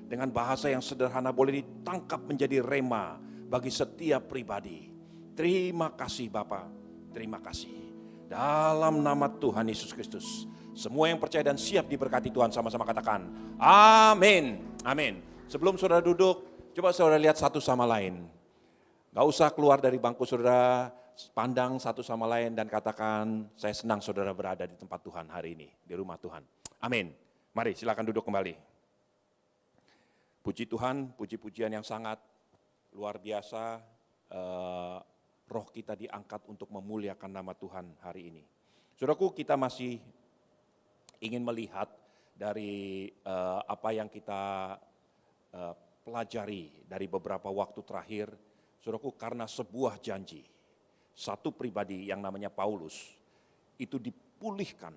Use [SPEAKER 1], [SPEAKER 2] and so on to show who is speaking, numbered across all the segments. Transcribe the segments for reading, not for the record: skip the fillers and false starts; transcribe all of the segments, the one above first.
[SPEAKER 1] dengan bahasa yang sederhana boleh ditangkap menjadi rema bagi setiap pribadi. Terima kasih Bapa, terima kasih. Dalam nama Tuhan Yesus Kristus, semua yang percaya dan siap diberkati Tuhan sama-sama katakan amin. Amin. Sebelum saudara duduk, coba saudara lihat satu sama lain. Gak usah keluar dari bangku saudara, pandang satu sama lain dan katakan, saya senang saudara berada di tempat Tuhan hari ini, di rumah Tuhan. Amin. Mari silakan duduk kembali. Puji Tuhan, puji-pujian yang sangat luar biasa, roh kita diangkat untuk memuliakan nama Tuhan hari ini. Saudaraku, kita masih ingin melihat dari apa yang kita pelajari dari beberapa waktu terakhir. Saudaraku, karena sebuah janji, satu pribadi yang namanya Paulus itu dipulihkan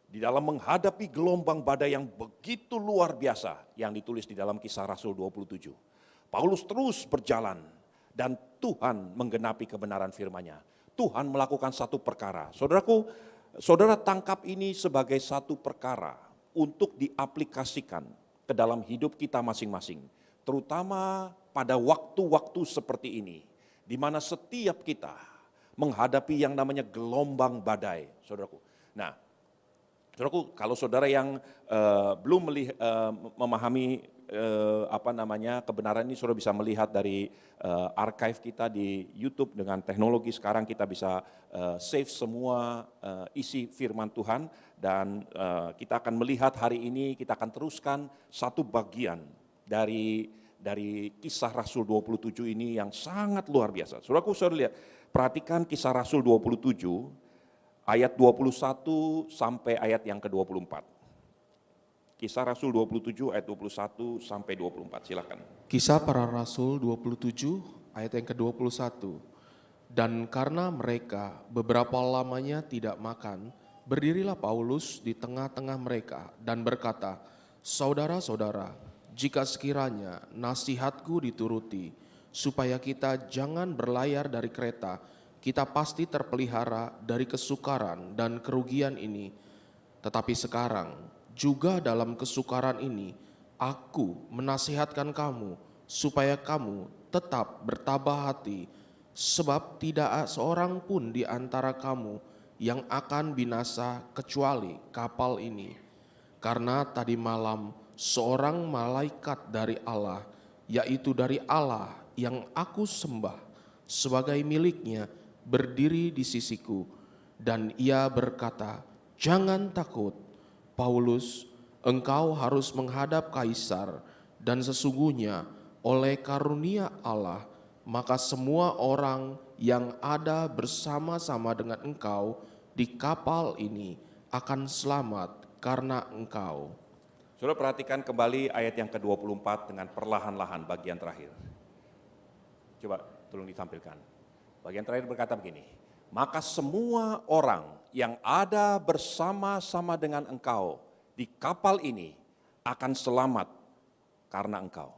[SPEAKER 1] di dalam menghadapi gelombang badai yang begitu luar biasa yang ditulis di dalam Kisah Rasul 27. Paulus terus berjalan dan Tuhan menggenapi kebenaran firman-Nya. Tuhan melakukan satu perkara. Saudaraku, saudara tangkap ini sebagai satu perkara untuk diaplikasikan ke dalam hidup kita masing-masing. Terutama pada waktu-waktu seperti ini, di mana setiap kita menghadapi yang namanya gelombang badai, saudaraku. Nah, saudaraku, kalau saudara yang belum memahami kebenaran ini, saudara bisa melihat dari archive kita di YouTube. Dengan teknologi sekarang kita bisa save semua isi firman Tuhan dan kita akan melihat hari ini, kita akan teruskan satu bagian dari Kisah Rasul 27 ini yang sangat luar biasa. Saudaraku, saudara lihat, perhatikan Kisah Rasul 27 ayat 21 sampai ayat yang ke-24. Kisah Rasul 27 ayat 21 sampai 24, silakan.
[SPEAKER 2] Kisah para Rasul 27 ayat yang ke-21. Dan karena mereka beberapa lamanya tidak makan, berdirilah Paulus di tengah-tengah mereka dan berkata, saudara-saudara, jika sekiranya nasihatku dituruti, supaya kita jangan berlayar dari kereta, kita pasti terpelihara dari kesukaran dan kerugian ini. Tetapi sekarang, juga dalam kesukaran ini, aku menasihatkan kamu, supaya kamu tetap bertabah hati, sebab tidak seorang pun di antara kamu yang akan binasa kecuali kapal ini. Karena tadi malam seorang malaikat dari Allah, yaitu dari Allah yang aku sembah sebagai miliknya, berdiri di sisiku, dan ia berkata, jangan takut, Paulus, engkau harus menghadap Kaisar, dan sesungguhnya oleh karunia Allah, maka semua orang yang ada bersama-sama dengan engkau di kapal ini akan selamat karena engkau.
[SPEAKER 1] Saudara perhatikan kembali ayat yang ke-24 dengan perlahan-lahan bagian terakhir. Coba tolong ditampilkan. Bagian terakhir berkata begini, maka semua orang yang ada bersama-sama dengan engkau di kapal ini akan selamat karena engkau.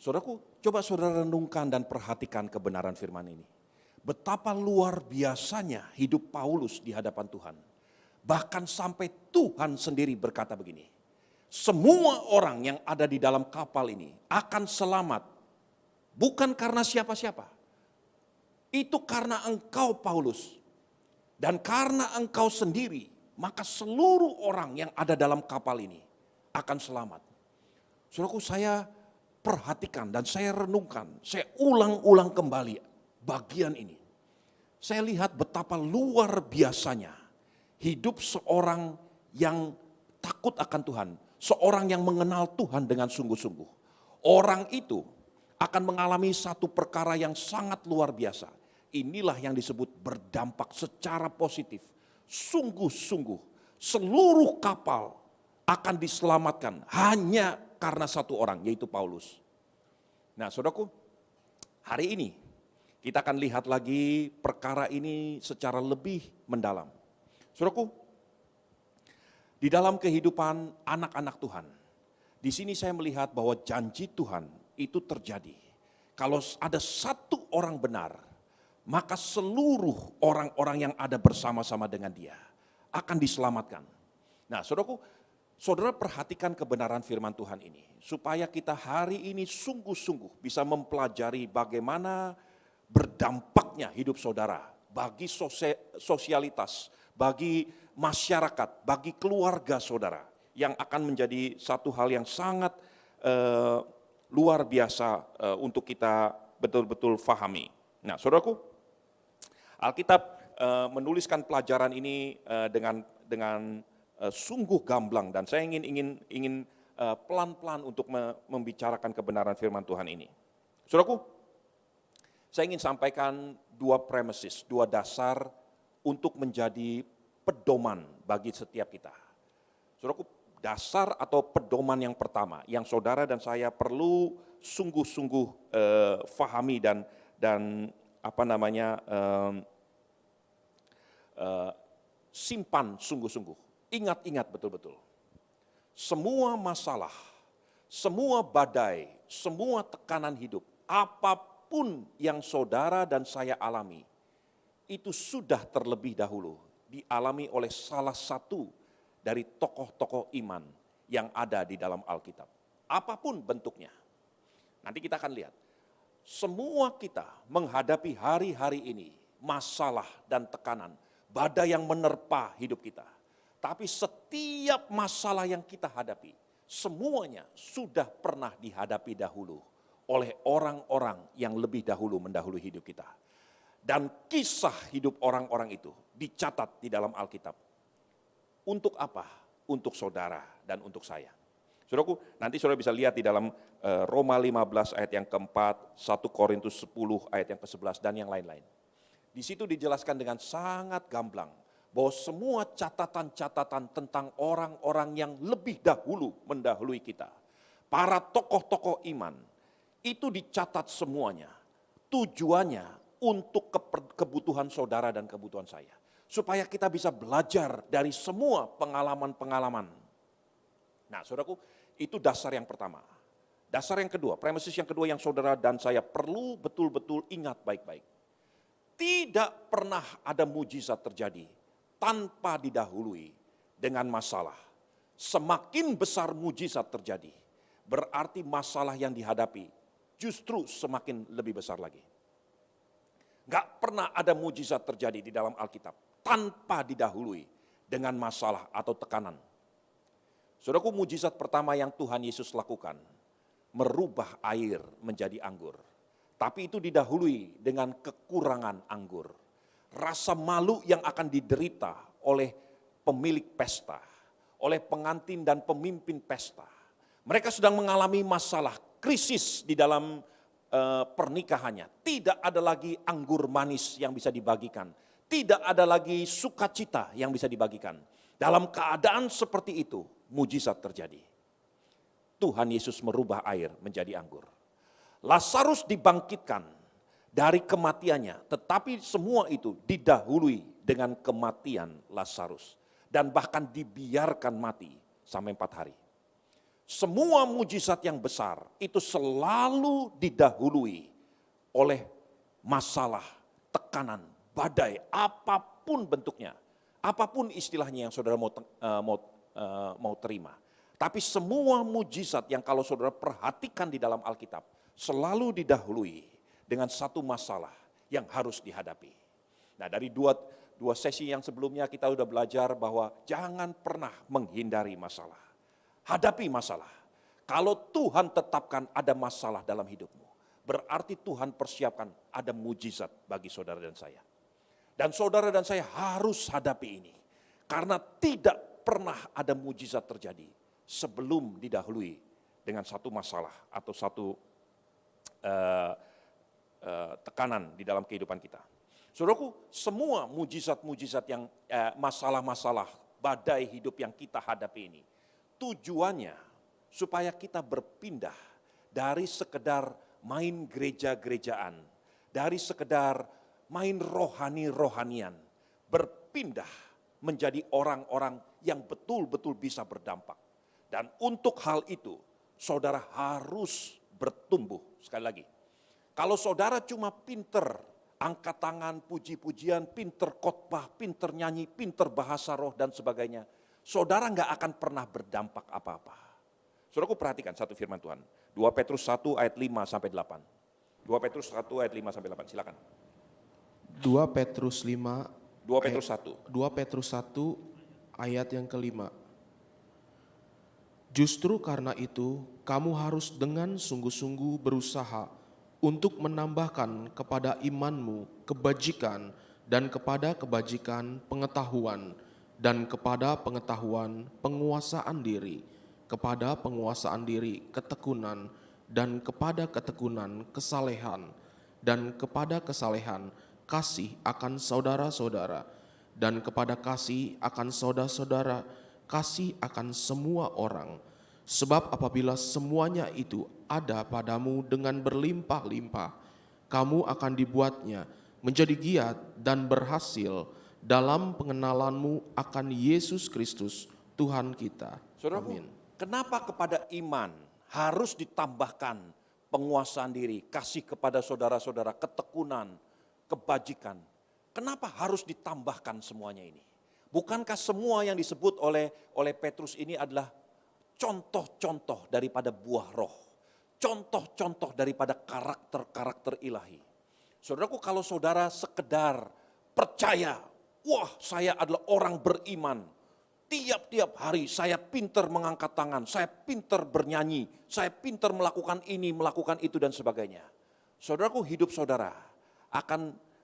[SPEAKER 1] Saudaraku, coba saudara renungkan dan perhatikan kebenaran firman ini. Betapa luar biasanya hidup Paulus di hadapan Tuhan. Bahkan sampai Tuhan sendiri berkata begini, semua orang yang ada di dalam kapal ini akan selamat, bukan karena siapa-siapa. Itu karena engkau Paulus. Dan karena engkau sendiri, maka seluruh orang yang ada dalam kapal ini akan selamat. Saudaraku, saya perhatikan dan saya renungkan, saya ulang-ulang kembali bagian ini. Saya lihat betapa luar biasanya hidup seorang yang takut akan Tuhan. Seorang yang mengenal Tuhan dengan sungguh-sungguh. Orang itu akan mengalami satu perkara yang sangat luar biasa. Inilah yang disebut berdampak secara positif. Sungguh-sungguh seluruh kapal akan diselamatkan hanya karena satu orang, yaitu Paulus. Nah, saudaraku, hari ini kita akan lihat lagi perkara ini secara lebih mendalam. Saudaraku, di dalam kehidupan anak-anak Tuhan, di sini saya melihat bahwa janji Tuhan itu terjadi. Kalau ada satu orang benar, maka seluruh orang-orang yang ada bersama-sama dengan dia akan diselamatkan. Nah, saudaraku, Saudara perhatikan kebenaran firman Tuhan ini, supaya kita hari ini sungguh-sungguh bisa mempelajari bagaimana berdampaknya hidup saudara bagi sosialitas, bagi masyarakat, bagi keluarga saudara, yang akan menjadi satu hal yang sangat luar biasa untuk kita betul-betul fahami. Nah, saudaraku, Alkitab menuliskan pelajaran ini dengan sungguh gamblang, dan saya ingin pelan-pelan untuk membicarakan kebenaran firman Tuhan ini. Saudaraku, saya ingin sampaikan dua premises, dua dasar untuk menjadi pedoman bagi setiap kita. Saudaraku, dasar atau pedoman yang pertama yang saudara dan saya perlu sungguh-sungguh fahami dan simpan sungguh-sungguh. Ingat-ingat betul-betul. Semua masalah, semua badai, semua tekanan hidup, apapun yang saudara dan saya alami, itu sudah terlebih dahulu dialami oleh salah satu dari tokoh-tokoh iman yang ada di dalam Alkitab. Apapun bentuknya. Nanti kita akan lihat. Semua kita menghadapi hari-hari ini masalah dan tekanan, badai yang menerpa hidup kita. Tapi setiap masalah yang kita hadapi, semuanya sudah pernah dihadapi dahulu oleh orang-orang yang lebih dahulu mendahului hidup kita. Dan kisah hidup orang-orang itu dicatat di dalam Alkitab. Untuk apa? Untuk saudara dan untuk saya. Saudaraku, nanti saudara bisa lihat di dalam Roma 15 ayat yang keempat, 1 Korintus 10 ayat yang ke-11 dan yang lain-lain. Di situ dijelaskan dengan sangat gamblang bahwa semua catatan-catatan tentang orang-orang yang lebih dahulu mendahului kita, para tokoh-tokoh iman, itu dicatat semuanya. Tujuannya untuk kebutuhan saudara dan kebutuhan saya. Supaya kita bisa belajar dari semua pengalaman-pengalaman. Nah, saudaraku, itu dasar yang pertama. Dasar yang kedua, premises yang kedua yang saudara dan saya perlu betul-betul ingat baik-baik. Tidak pernah ada mujizat terjadi tanpa didahului dengan masalah. Semakin besar mujizat terjadi, berarti masalah yang dihadapi justru semakin lebih besar lagi. Gak pernah ada mujizat terjadi di dalam Alkitab tanpa didahului dengan masalah atau tekanan. Saudaraku, mujizat pertama yang Tuhan Yesus lakukan, merubah air menjadi anggur. Tapi itu didahului dengan kekurangan anggur. Rasa malu yang akan diderita oleh pemilik pesta, oleh pengantin dan pemimpin pesta. Mereka sedang mengalami masalah, krisis di dalam pernikahannya. Tidak ada lagi anggur manis yang bisa dibagikan. Tidak ada lagi sukacita yang bisa dibagikan. Dalam keadaan seperti itu, mujizat terjadi. Tuhan Yesus merubah air menjadi anggur. Lazarus dibangkitkan dari kematiannya, tetapi semua itu didahului dengan kematian Lazarus. Dan bahkan dibiarkan mati sampai 4 hari. Semua mujizat yang besar itu selalu didahului oleh masalah, tekanan, badai, apapun bentuknya. Apapun istilahnya yang saudara mau terima. Tapi semua mujizat yang kalau saudara perhatikan di dalam Alkitab, selalu didahului dengan satu masalah yang harus dihadapi. Nah, dari dua sesi yang sebelumnya kita sudah belajar bahwa jangan pernah menghindari masalah. Hadapi masalah. Kalau Tuhan tetapkan ada masalah dalam hidupmu, berarti Tuhan persiapkan ada mujizat bagi saudara dan saya. Dan saudara dan saya harus hadapi ini. Karena tidak pernah ada mujizat terjadi sebelum didahului dengan satu masalah atau satu tekanan di dalam kehidupan kita. Saudaraku, semua mujizat-mujizat yang masalah-masalah, badai hidup yang kita hadapi ini, tujuannya supaya kita berpindah dari sekedar main gereja-gerejaan, dari sekedar main rohani-rohanian, berpindah menjadi orang-orang yang betul-betul bisa berdampak. Dan untuk hal itu, saudara harus bertumbuh. Sekali lagi, kalau saudara cuma pinter, angkat tangan, puji-pujian, pinter khotbah, pinter nyanyi, pinter bahasa roh dan sebagainya, saudara nggak akan pernah berdampak apa-apa. Saudaraku perhatikan satu firman Tuhan. 2 Petrus 1 ayat 5 sampai 8. 2 Petrus 1 ayat 5 sampai 8, silakan.
[SPEAKER 2] 2 Petrus 5
[SPEAKER 1] 2 Petrus 1.
[SPEAKER 2] 2 Petrus 1 ayat yang kelima. Justru karena itu kamu harus dengan sungguh-sungguh berusaha untuk menambahkan kepada imanmu kebajikan, dan kepada kebajikan pengetahuan, dan kepada pengetahuan penguasaan diri, kepada penguasaan diri ketekunan, dan kepada ketekunan kesalehan, dan kepada kesalehan kasih akan saudara-saudara, dan kepada kasih akan saudara-saudara, kasih akan semua orang. Sebab apabila semuanya itu ada padamu dengan berlimpah-limpah, kamu akan dibuatnya menjadi giat dan berhasil dalam pengenalanmu akan Yesus Kristus Tuhan kita.
[SPEAKER 1] Saudaraku,
[SPEAKER 2] Amin.
[SPEAKER 1] kenapa kepada iman harus ditambahkan penguasaan diri, kasih kepada saudara-saudara, ketekunan, kebajikan? Kenapa harus ditambahkan semuanya ini? Bukankah semua yang disebut oleh Petrus ini adalah contoh-contoh daripada buah roh, contoh-contoh daripada karakter-karakter ilahi? Saudaraku, kalau saudara sekedar percaya, wah saya adalah orang beriman, tiap-tiap hari saya pintar mengangkat tangan, saya pintar bernyanyi, saya pintar melakukan ini, melakukan itu dan sebagainya. Saudaraku, hidup saudara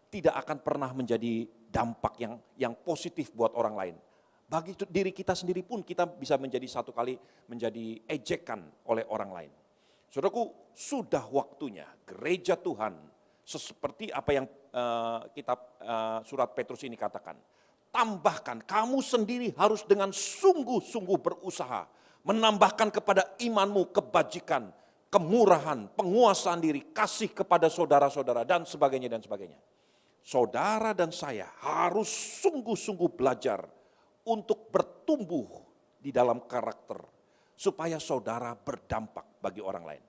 [SPEAKER 1] tidak akan pernah menjadi dampak yang positif buat orang lain. Bagi diri kita sendiri pun kita bisa menjadi satu kali menjadi ejekan oleh orang lain. Saudaraku, sudah waktunya gereja Tuhan seperti apa yang kitab surat Petrus ini katakan. Tambahkan, kamu sendiri harus dengan sungguh-sungguh berusaha menambahkan kepada imanmu kebajikan, kemurahan, penguasaan diri, kasih kepada saudara-saudara dan sebagainya dan sebagainya. Saudara dan saya harus sungguh-sungguh belajar untuk bertumbuh di dalam karakter supaya saudara berdampak bagi orang lain.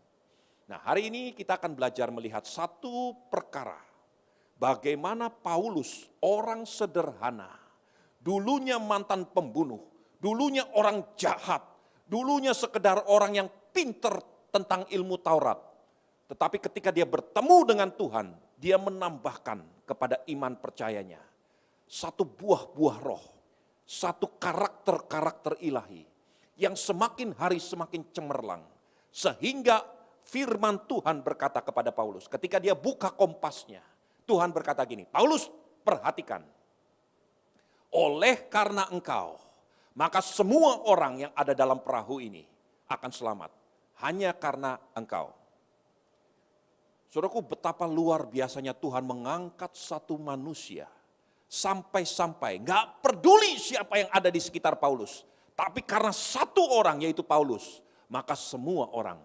[SPEAKER 1] Nah, hari ini kita akan belajar melihat satu perkara. Bagaimana Paulus, orang sederhana, dulunya mantan pembunuh, dulunya orang jahat, dulunya sekedar orang yang pinter tentang ilmu Taurat. Tetapi ketika dia bertemu dengan Tuhan, dia menambahkan kepada iman percayanya satu buah-buah roh, satu karakter-karakter ilahi yang semakin hari semakin cemerlang. Sehingga firman Tuhan berkata kepada Paulus, ketika dia buka kompasnya, Tuhan berkata gini, Paulus perhatikan, oleh karena engkau, maka semua orang yang ada dalam perahu ini akan selamat, hanya karena engkau. Saudaraku, betapa luar biasanya Tuhan mengangkat satu manusia, sampai-sampai gak peduli siapa yang ada di sekitar Paulus, tapi karena satu orang yaitu Paulus, maka semua orang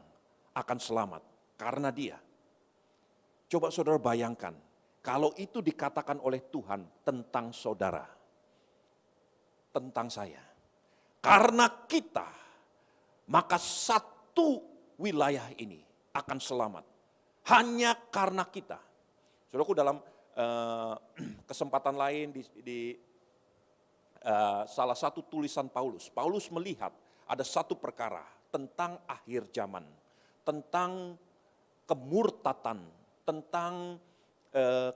[SPEAKER 1] akan selamat karena dia. Coba saudara bayangkan, kalau itu dikatakan oleh Tuhan tentang saudara, tentang saya. Karena kita, maka satu wilayah ini akan selamat. Hanya karena kita. Saudaraku, dalam kesempatan lain di salah satu tulisan Paulus, Paulus melihat ada satu perkara tentang akhir zaman, tentang kemurtatan, tentang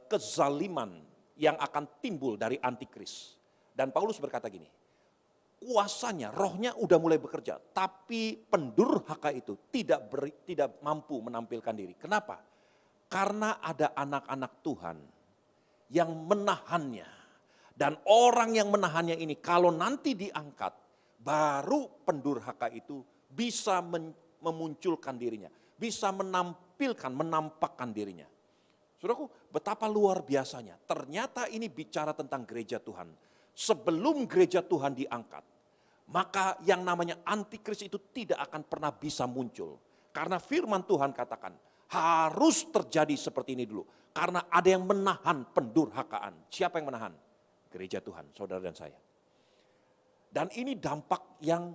[SPEAKER 1] kezaliman yang akan timbul dari antikris. Dan Paulus berkata gini, kuasanya, rohnya udah mulai bekerja, tapi pendurhaka itu tidak mampu menampilkan diri. Kenapa? Karena ada anak-anak Tuhan yang menahannya. Dan orang yang menahannya ini kalau nanti diangkat, baru pendurhaka itu bisa memunculkan dirinya, bisa menampakkan dirinya. Saudaraku, betapa luar biasanya. Ternyata ini bicara tentang gereja Tuhan. Sebelum gereja Tuhan diangkat, maka yang namanya antikris itu tidak akan pernah bisa muncul. Karena firman Tuhan katakan, harus terjadi seperti ini dulu. Karena ada yang menahan pendurhakaan. Siapa yang menahan? Gereja Tuhan, saudara dan saya. Dan ini dampak yang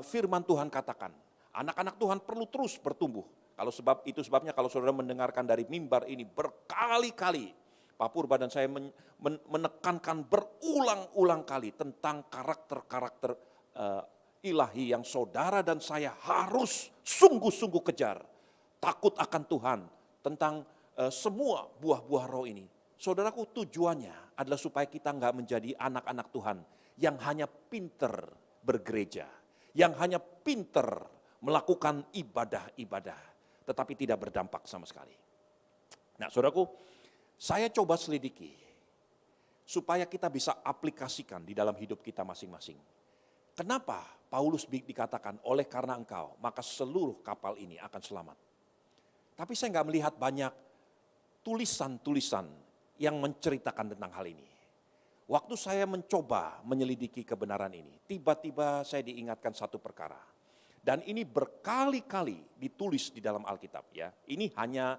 [SPEAKER 1] firman Tuhan katakan, anak-anak Tuhan perlu terus bertumbuh. Kalau sebabnya kalau saudara mendengarkan dari mimbar ini berkali-kali Pak Purba dan saya menekankan berulang-ulang kali tentang karakter-karakter ilahi yang saudara dan saya harus sungguh-sungguh kejar. Takut akan Tuhan, tentang semua buah-buah roh ini. Saudaraku, tujuannya adalah supaya kita nggak menjadi anak-anak Tuhan yang hanya pinter bergereja, yang hanya pinter melakukan ibadah-ibadah, tetapi tidak berdampak sama sekali. Nah, saudaraku, saya coba selidiki supaya kita bisa aplikasikan di dalam hidup kita masing-masing. Kenapa Paulus dikatakan oleh karena engkau, maka seluruh kapal ini akan selamat. Tapi saya nggak melihat banyak tulisan-tulisan yang menceritakan tentang hal ini. Waktu saya mencoba menyelidiki kebenaran ini, tiba-tiba saya diingatkan satu perkara. Dan ini berkali-kali ditulis di dalam Alkitab ya. Ini hanya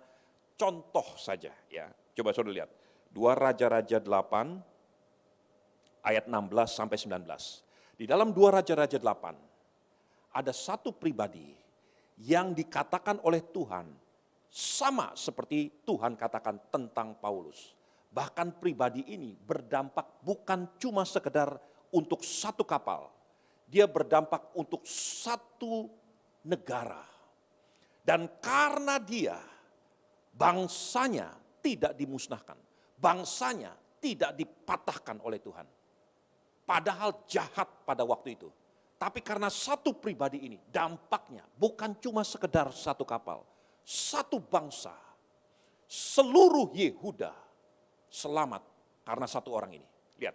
[SPEAKER 1] contoh saja ya. Coba saudara lihat. 2 Raja-Raja 8 ayat 16 sampai 19. Di dalam 2 Raja-Raja 8 ada satu pribadi yang dikatakan oleh Tuhan sama seperti Tuhan katakan tentang Paulus. Bahkan pribadi ini berdampak bukan cuma sekedar untuk satu kapal. Dia berdampak untuk satu negara. Dan karena dia, bangsanya tidak dimusnahkan. Bangsanya tidak dipatahkan oleh Tuhan. Padahal jahat pada waktu itu. Tapi karena satu pribadi ini, dampaknya bukan cuma sekedar satu kapal. Satu bangsa, seluruh Yehuda selamat karena satu orang ini. Lihat,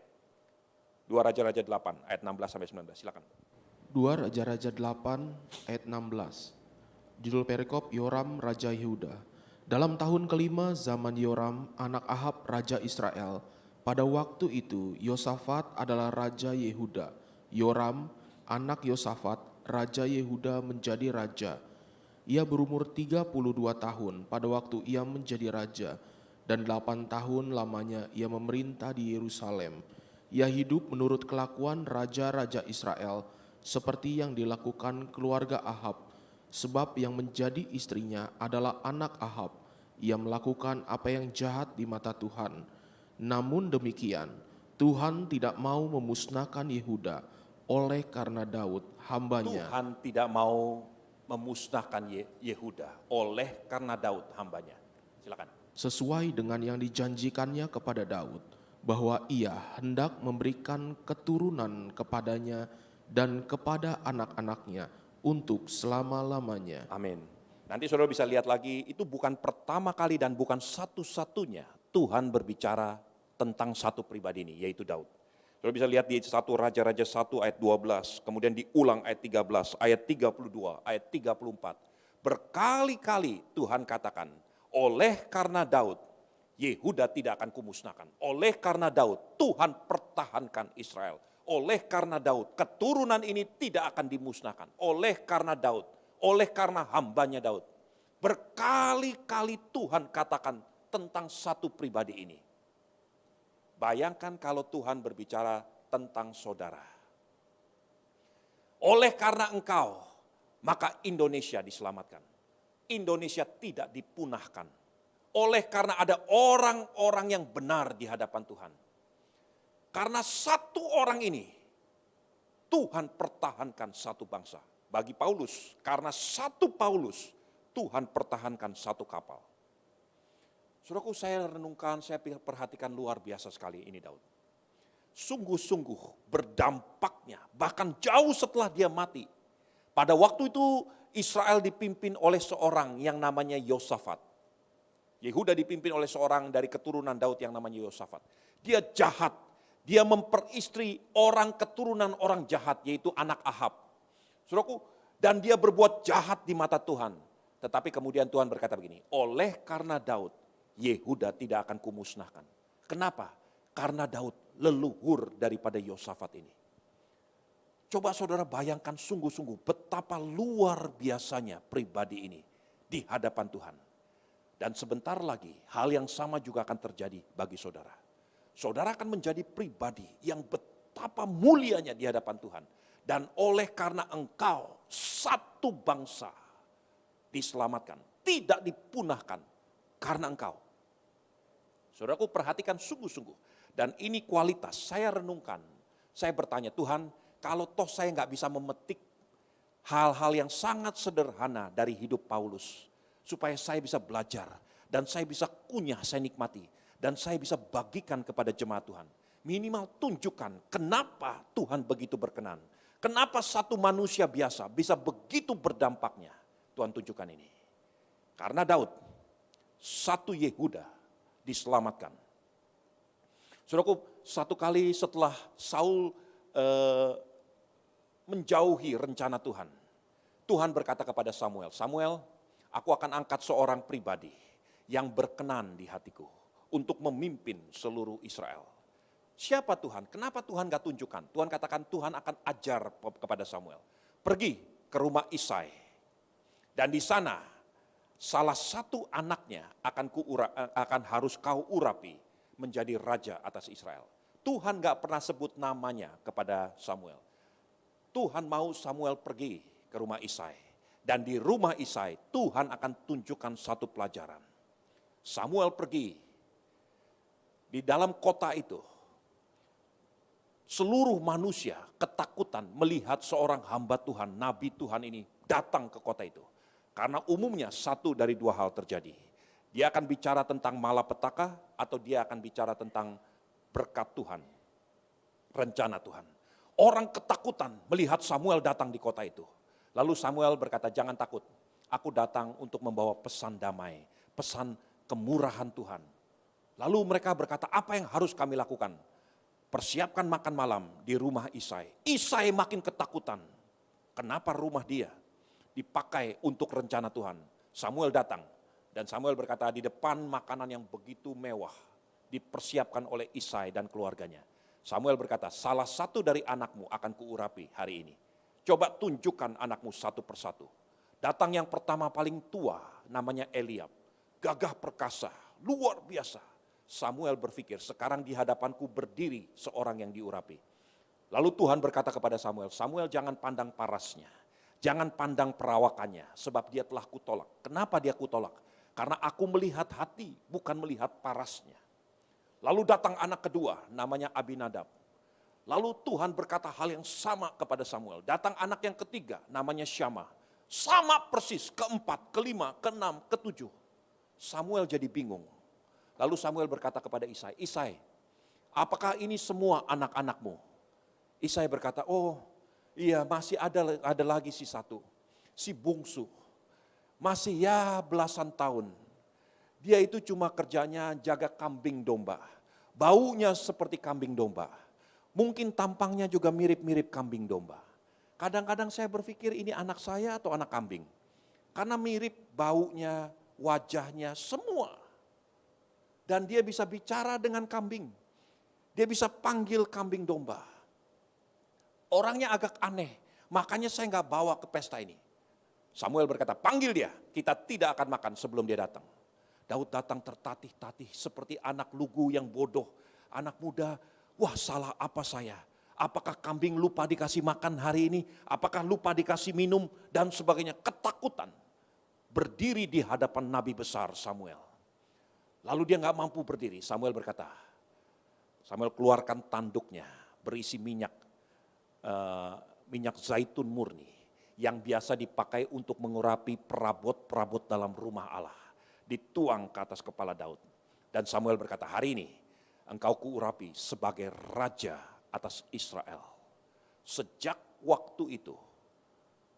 [SPEAKER 1] 2 Raja-Raja 8 ayat 16 sampai 19, silakan.
[SPEAKER 2] 2 Raja-Raja 8 ayat 16. Judul perikop Yoram Raja Yehuda. Dalam tahun kelima zaman Yoram anak Ahab Raja Israel, pada waktu itu Yosafat adalah Raja Yehuda. Yoram anak Yosafat Raja Yehuda menjadi raja. Ia berumur 32 tahun pada waktu ia menjadi raja, dan 8 tahun lamanya ia memerintah di Yerusalem. Ia hidup menurut kelakuan raja-raja Israel, seperti yang dilakukan keluarga Ahab, sebab yang menjadi istrinya adalah anak Ahab. Ia melakukan apa yang jahat di mata Tuhan. Namun demikian, Tuhan tidak mau memusnahkan Yehuda oleh karena Daud, hambanya.
[SPEAKER 1] Tuhan tidak mau memusnahkan Yehuda oleh karena Daud hambanya. Silakan.
[SPEAKER 2] Sesuai dengan yang dijanjikannya kepada Daud, bahwa ia hendak memberikan keturunan kepadanya dan kepada anak-anaknya untuk selama-lamanya.
[SPEAKER 1] Amin. Nanti saudara bisa lihat lagi, itu bukan pertama kali dan bukan satu-satunya Tuhan berbicara tentang satu pribadi ini, yaitu Daud. Saudara bisa lihat di 1 Raja-Raja 1 ayat 12, kemudian diulang ayat 13, ayat 32, ayat 34. Berkali-kali Tuhan katakan, oleh karena Daud, Yehuda tidak akan kumusnahkan. Oleh karena Daud, Tuhan pertahankan Israel. Oleh karena Daud, keturunan ini tidak akan dimusnahkan. Oleh karena Daud, oleh karena hambanya Daud. Berkali-kali Tuhan katakan tentang satu pribadi ini. Bayangkan kalau Tuhan berbicara tentang saudara. Oleh karena engkau, maka Indonesia diselamatkan. Indonesia tidak dipunahkan. Oleh karena ada orang-orang yang benar di hadapan Tuhan. Karena satu orang ini, Tuhan pertahankan satu bangsa. Bagi Paulus, karena satu Paulus, Tuhan pertahankan satu kapal. Saudaraku, saya renungkan, saya perhatikan luar biasa sekali ini Daud. Sungguh-sungguh berdampaknya, bahkan jauh setelah dia mati. Pada waktu itu Israel dipimpin oleh seorang yang namanya Yosafat. Yehuda dipimpin oleh seorang dari keturunan Daud yang namanya Yosafat. Dia jahat, dia memperistri orang keturunan orang jahat, yaitu anak Ahab. Saudaraku, dan dia berbuat jahat di mata Tuhan. Tetapi kemudian Tuhan berkata begini, oleh karena Daud, Yehuda tidak akan kumusnahkan. Kenapa? Karena Daud leluhur daripada Yosafat ini. Coba saudara bayangkan sungguh-sungguh betapa luar biasanya pribadi ini di hadapan Tuhan. Dan sebentar lagi hal yang sama juga akan terjadi bagi saudara. Saudara akan menjadi pribadi yang betapa mulianya di hadapan Tuhan. Dan oleh karena engkau satu bangsa diselamatkan, tidak dipunahkan karena engkau. Saudaraku, perhatikan sungguh-sungguh. Dan ini kualitas, saya renungkan. Saya bertanya, Tuhan, kalau toh saya nggak bisa memetik hal-hal yang sangat sederhana dari hidup Paulus, supaya saya bisa belajar, dan saya bisa kunyah, saya nikmati, dan saya bisa bagikan kepada jemaat Tuhan. Minimal tunjukkan kenapa Tuhan begitu berkenan. Kenapa satu manusia biasa bisa begitu berdampaknya. Tuhan tunjukkan ini. Karena Daud, satu Yehuda diselamatkan. Saudaraku, satu kali setelah Saul menjauhi rencana Tuhan, Tuhan berkata kepada Samuel, Samuel, aku akan angkat seorang pribadi yang berkenan di hatiku untuk memimpin seluruh Israel. Siapa Tuhan? Kenapa Tuhan gak tunjukkan? Tuhan katakan Tuhan akan ajar kepada Samuel. Pergi ke rumah Isai. Dan di sana salah satu anaknya akan harus kau urapi menjadi raja atas Israel. Tuhan gak pernah sebut namanya kepada Samuel. Tuhan mau Samuel pergi ke rumah Isai. Dan di rumah Isai Tuhan akan tunjukkan satu pelajaran. Samuel pergi. Di dalam kota itu, seluruh manusia ketakutan melihat seorang hamba Tuhan, nabi Tuhan ini datang ke kota itu. Karena umumnya satu dari dua hal terjadi. Dia akan bicara tentang malapetaka atau dia akan bicara tentang berkat Tuhan, rencana Tuhan. Orang ketakutan melihat Samuel datang di kota itu. Lalu Samuel berkata, jangan takut, aku datang untuk membawa pesan damai, pesan kemurahan Tuhan. Lalu mereka berkata, apa yang harus kami lakukan? Persiapkan makan malam di rumah Isai. Isai makin ketakutan. Kenapa rumah dia dipakai untuk rencana Tuhan? Samuel datang dan Samuel berkata, di depan makanan yang begitu mewah dipersiapkan oleh Isai dan keluarganya. Samuel berkata, salah satu dari anakmu akan kuurapi hari ini. Coba tunjukkan anakmu satu persatu. Datang yang pertama paling tua, namanya Eliab. Gagah perkasa, luar biasa. Samuel berpikir, sekarang di hadapanku berdiri seorang yang diurapi. Lalu Tuhan berkata kepada Samuel, Samuel jangan pandang parasnya, jangan pandang perawakannya, sebab dia telah kutolak. Kenapa dia kutolak? Karena aku melihat hati, bukan melihat parasnya. Lalu datang anak kedua, namanya Abinadab. Lalu Tuhan berkata hal yang sama kepada Samuel. Datang anak yang ketiga, namanya Syama. Sama persis, keempat, kelima, keenam, ketujuh. Samuel jadi bingung. Lalu Samuel berkata kepada Isai, Isai, apakah ini semua anak-anakmu? Isai berkata, oh iya masih ada lagi si satu, si bungsu. Masih ya belasan tahun. Dia itu cuma kerjanya jaga kambing domba. Baunya seperti kambing domba. Mungkin tampangnya juga mirip-mirip kambing domba. Kadang-kadang saya berpikir ini anak saya atau anak kambing. Karena mirip baunya, wajahnya, semua. Dan dia bisa bicara dengan kambing. Dia bisa panggil kambing domba. Orangnya agak aneh, makanya saya nggak bawa ke pesta ini. Samuel berkata, panggil dia, kita tidak akan makan sebelum dia datang. Daud datang tertatih-tatih seperti anak lugu yang bodoh. Anak muda, wah salah apa saya? Apakah kambing lupa dikasih makan hari ini? Apakah lupa dikasih minum? Dan sebagainya, ketakutan. Berdiri di hadapan nabi besar Samuel. Lalu dia nggak mampu berdiri. Samuel berkata, Samuel keluarkan tanduknya berisi minyak zaitun murni yang biasa dipakai untuk mengurapi perabot-perabot dalam rumah Allah. Dituang ke atas kepala Daud. Dan Samuel berkata, hari ini engkau kuurapi sebagai raja atas Israel. Sejak waktu itu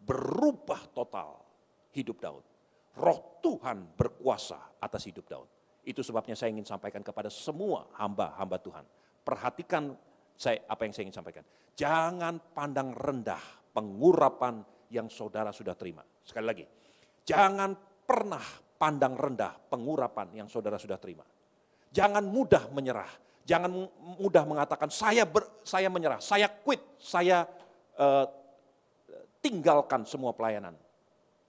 [SPEAKER 1] berubah total hidup Daud. Roh Tuhan berkuasa atas hidup Daud. Itu sebabnya saya ingin sampaikan kepada semua hamba-hamba Tuhan. Perhatikan apa yang saya ingin sampaikan. Jangan pandang rendah pengurapan yang saudara sudah terima. Sekali lagi, jangan pernah pandang rendah pengurapan yang saudara sudah terima. Jangan mudah menyerah. Jangan mudah mengatakan saya menyerah, saya quit, saya tinggalkan semua pelayanan.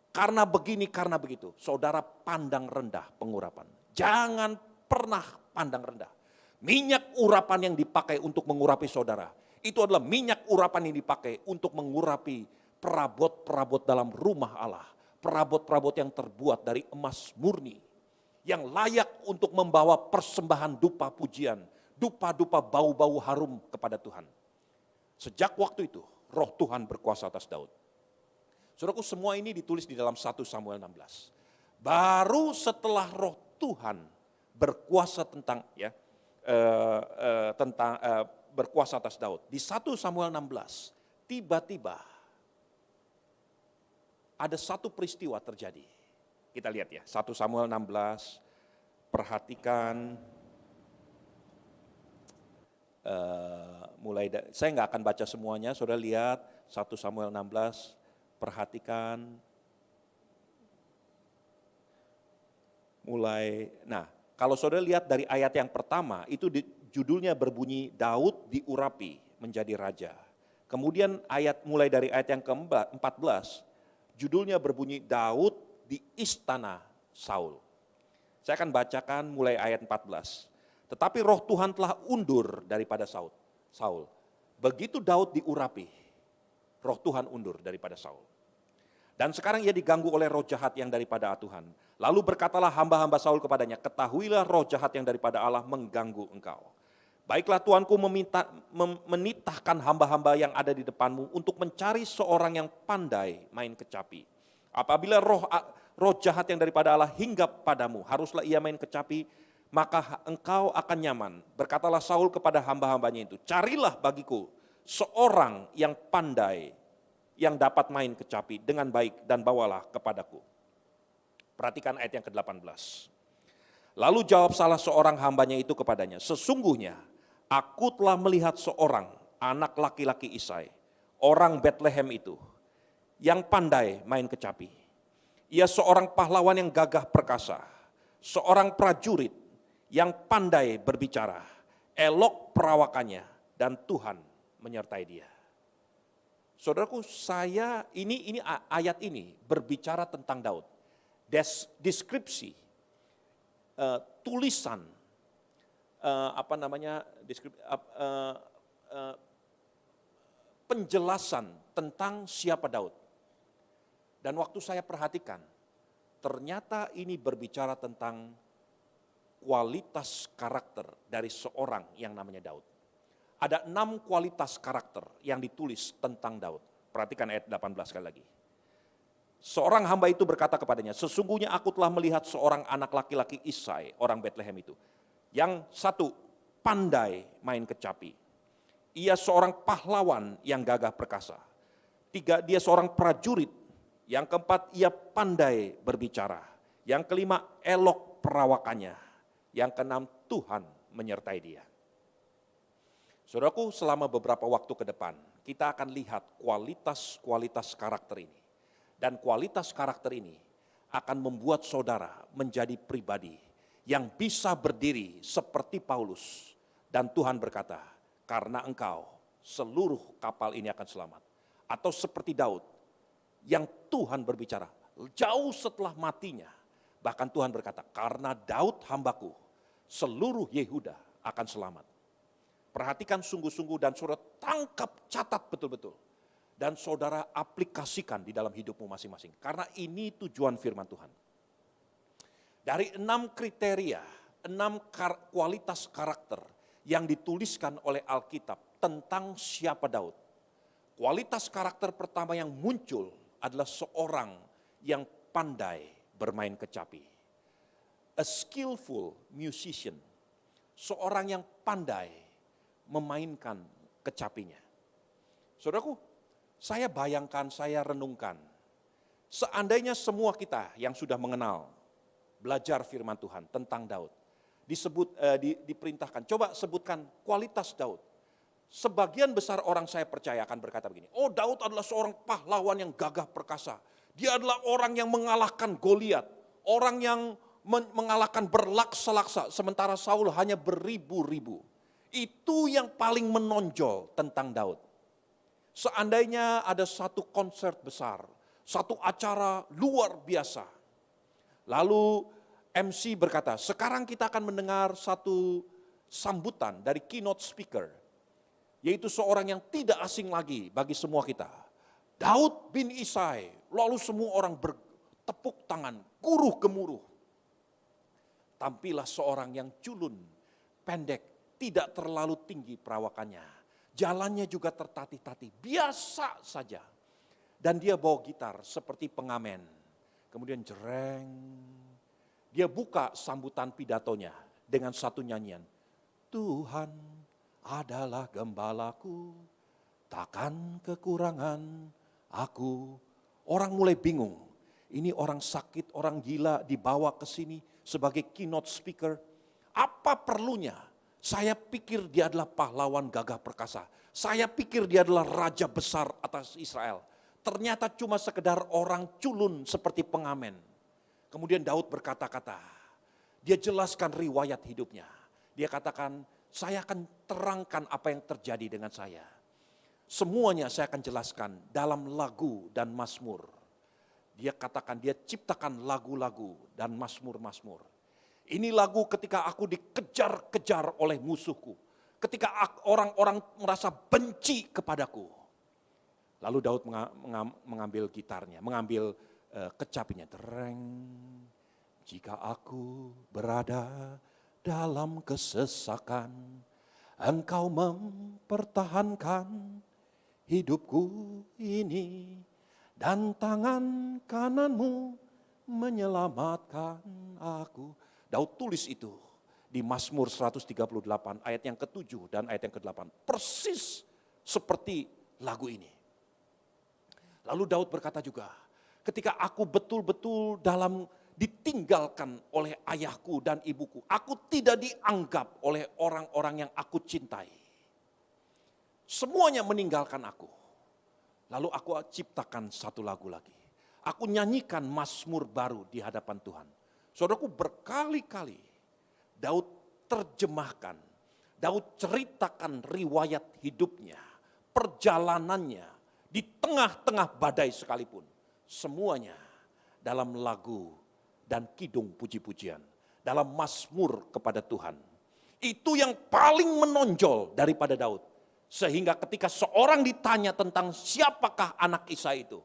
[SPEAKER 1] Karena begini, karena begitu. Saudara pandang rendah pengurapan. Jangan pernah pandang rendah. Minyak urapan yang dipakai untuk mengurapi saudara, itu adalah minyak urapan yang dipakai untuk mengurapi perabot-perabot dalam rumah Allah. Perabot-perabot yang terbuat dari emas murni. yang layak untuk membawa persembahan dupa pujian, dupa-dupa bau-bau harum kepada Tuhan. Sejak waktu itu, Roh Tuhan berkuasa atas Daud. Saudaraku, semua ini ditulis di dalam 1 Samuel 16. Baru setelah Roh Tuhan berkuasa berkuasa atas Daud. Di 1 Samuel 16, tiba-tiba ada satu peristiwa terjadi. Kita lihat ya, 1 Samuel 16, perhatikan, saya nggak akan baca semuanya, saudara lihat 1 Samuel 16, perhatikan, kalau saudara lihat dari ayat yang pertama, itu judulnya berbunyi Daud diurapi menjadi raja. Kemudian mulai dari ayat yang ke-14, judulnya berbunyi Daud di istana Saul. Saya akan bacakan mulai ayat 14. Tetapi roh Tuhan telah undur daripada Saul. Begitu Daud diurapi, roh Tuhan undur daripada Saul. Dan sekarang ia diganggu oleh roh jahat yang daripada Tuhan. Lalu berkatalah hamba-hamba Saul kepadanya, ketahuilah roh jahat yang daripada Allah mengganggu engkau. Baiklah Tuanku menitahkan hamba-hamba yang ada di depanmu untuk mencari seorang yang pandai main kecapi. Apabila roh jahat yang daripada Allah hinggap padamu, haruslah ia main kecapi, maka engkau akan nyaman. Berkatalah Saul kepada hamba-hambanya itu, carilah bagiku seorang yang pandai, yang dapat main kecapi dengan baik dan bawalah kepadaku. Perhatikan ayat yang ke-18. Lalu jawab salah seorang hambanya itu kepadanya, sesungguhnya aku telah melihat seorang anak laki-laki Isai, orang Bethlehem itu, yang pandai main kecapi. Ia seorang pahlawan yang gagah perkasa, seorang prajurit yang pandai berbicara, elok perawakannya, dan Tuhan menyertai dia. Saudaraku, ini ayat ini berbicara tentang Daud. Deskripsi, tulisan, penjelasan tentang siapa Daud. Dan waktu saya perhatikan, ternyata ini berbicara tentang kualitas karakter dari seorang yang namanya Daud. Ada 6 kualitas karakter yang ditulis tentang Daud. Perhatikan ayat 18 sekali lagi. Seorang hamba itu berkata kepadanya, sesungguhnya aku telah melihat seorang anak laki-laki Isai, orang Bethlehem itu. Yang satu, pandai main kecapi. Ia seorang pahlawan yang gagah perkasa. 3, dia seorang prajurit. Yang keempat, ia pandai berbicara. Yang kelima, elok perawakannya. Yang keenam, Tuhan menyertai dia. Saudaraku, selama beberapa waktu ke depan, kita akan lihat kualitas-kualitas karakter ini. Dan kualitas karakter ini akan membuat saudara menjadi pribadi yang bisa berdiri seperti Paulus. Dan Tuhan berkata, karena engkau seluruh kapal ini akan selamat. Atau seperti Daud, yang Tuhan berbicara jauh setelah matinya. Bahkan Tuhan berkata, karena Daud hambaku, seluruh Yehuda akan selamat. Perhatikan sungguh-sungguh dan saudara tangkap, catat betul-betul. Dan saudara aplikasikan di dalam hidupmu masing-masing. Karena ini tujuan firman Tuhan. Dari 6 kriteria, 6 kualitas karakter yang dituliskan oleh Alkitab tentang siapa Daud. Kualitas karakter pertama yang muncul adalah seorang yang pandai bermain kecapi. A skillful musician. Seorang yang pandai memainkan kecapinya. Saudaraku, saya bayangkan, saya renungkan. Seandainya semua kita yang sudah mengenal, belajar firman Tuhan tentang Daud, diperintahkan, coba sebutkan kualitas Daud. Sebagian besar orang saya percaya akan berkata begini, oh Daud adalah seorang pahlawan yang gagah perkasa. Dia adalah orang yang mengalahkan Goliat, orang yang mengalahkan berlaksa-laksa, sementara Saul hanya beribu-ribu. Itu yang paling menonjol tentang Daud. Seandainya ada satu konser besar, satu acara luar biasa. Lalu MC berkata, sekarang kita akan mendengar satu sambutan dari keynote speaker. Yaitu seorang yang tidak asing lagi bagi semua kita. Daud bin Isai, lalu semua orang bertepuk tangan, guruh gemuruh. Tampillah seorang yang culun, pendek, tidak terlalu tinggi perawakannya. Jalannya juga tertatih-tatih, biasa saja. Dan dia bawa gitar seperti pengamen. Kemudian jereng, dia buka sambutan pidatonya dengan satu nyanyian. Tuhan adalah gembalaku, takkan kekurangan aku. Orang mulai bingung, ini orang sakit, orang gila dibawa ke sini sebagai keynote speaker. Apa perlunya? Saya pikir dia adalah pahlawan gagah perkasa. Saya pikir dia adalah raja besar atas Israel. Ternyata cuma sekedar orang culun seperti pengamen. Kemudian Daud berkata-kata, dia jelaskan riwayat hidupnya. Dia katakan, saya akan terangkan apa yang terjadi dengan saya. Semuanya saya akan jelaskan dalam lagu dan mazmur. Dia katakan, dia ciptakan lagu-lagu dan mazmur-mazmur. Ini lagu ketika aku dikejar-kejar oleh musuhku. Ketika orang-orang merasa benci kepadaku. Lalu Daud mengambil gitarnya, mengambil kecapinya. Tereng, jika aku berada dalam kesesakan, Engkau mempertahankan hidupku ini, dan tangan kananmu menyelamatkan aku. Daud tulis itu di Mazmur 138 ayat yang ke-7 dan ayat yang ke-8. Persis seperti lagu ini. Lalu Daud berkata juga, ketika aku betul-betul ditinggalkan oleh ayahku dan ibuku, aku tidak dianggap oleh orang-orang yang aku cintai. Semuanya meninggalkan aku. Lalu aku ciptakan satu lagu lagi. Aku nyanyikan mazmur baru di hadapan Tuhan. Saudaraku, berkali-kali Daud terjemahkan, Daud ceritakan riwayat hidupnya, perjalanannya di tengah-tengah badai sekalipun. Semuanya dalam lagu dan kidung puji-pujian, dalam mazmur kepada Tuhan. Itu yang paling menonjol daripada Daud. Sehingga ketika seorang ditanya tentang siapakah anak Isai itu,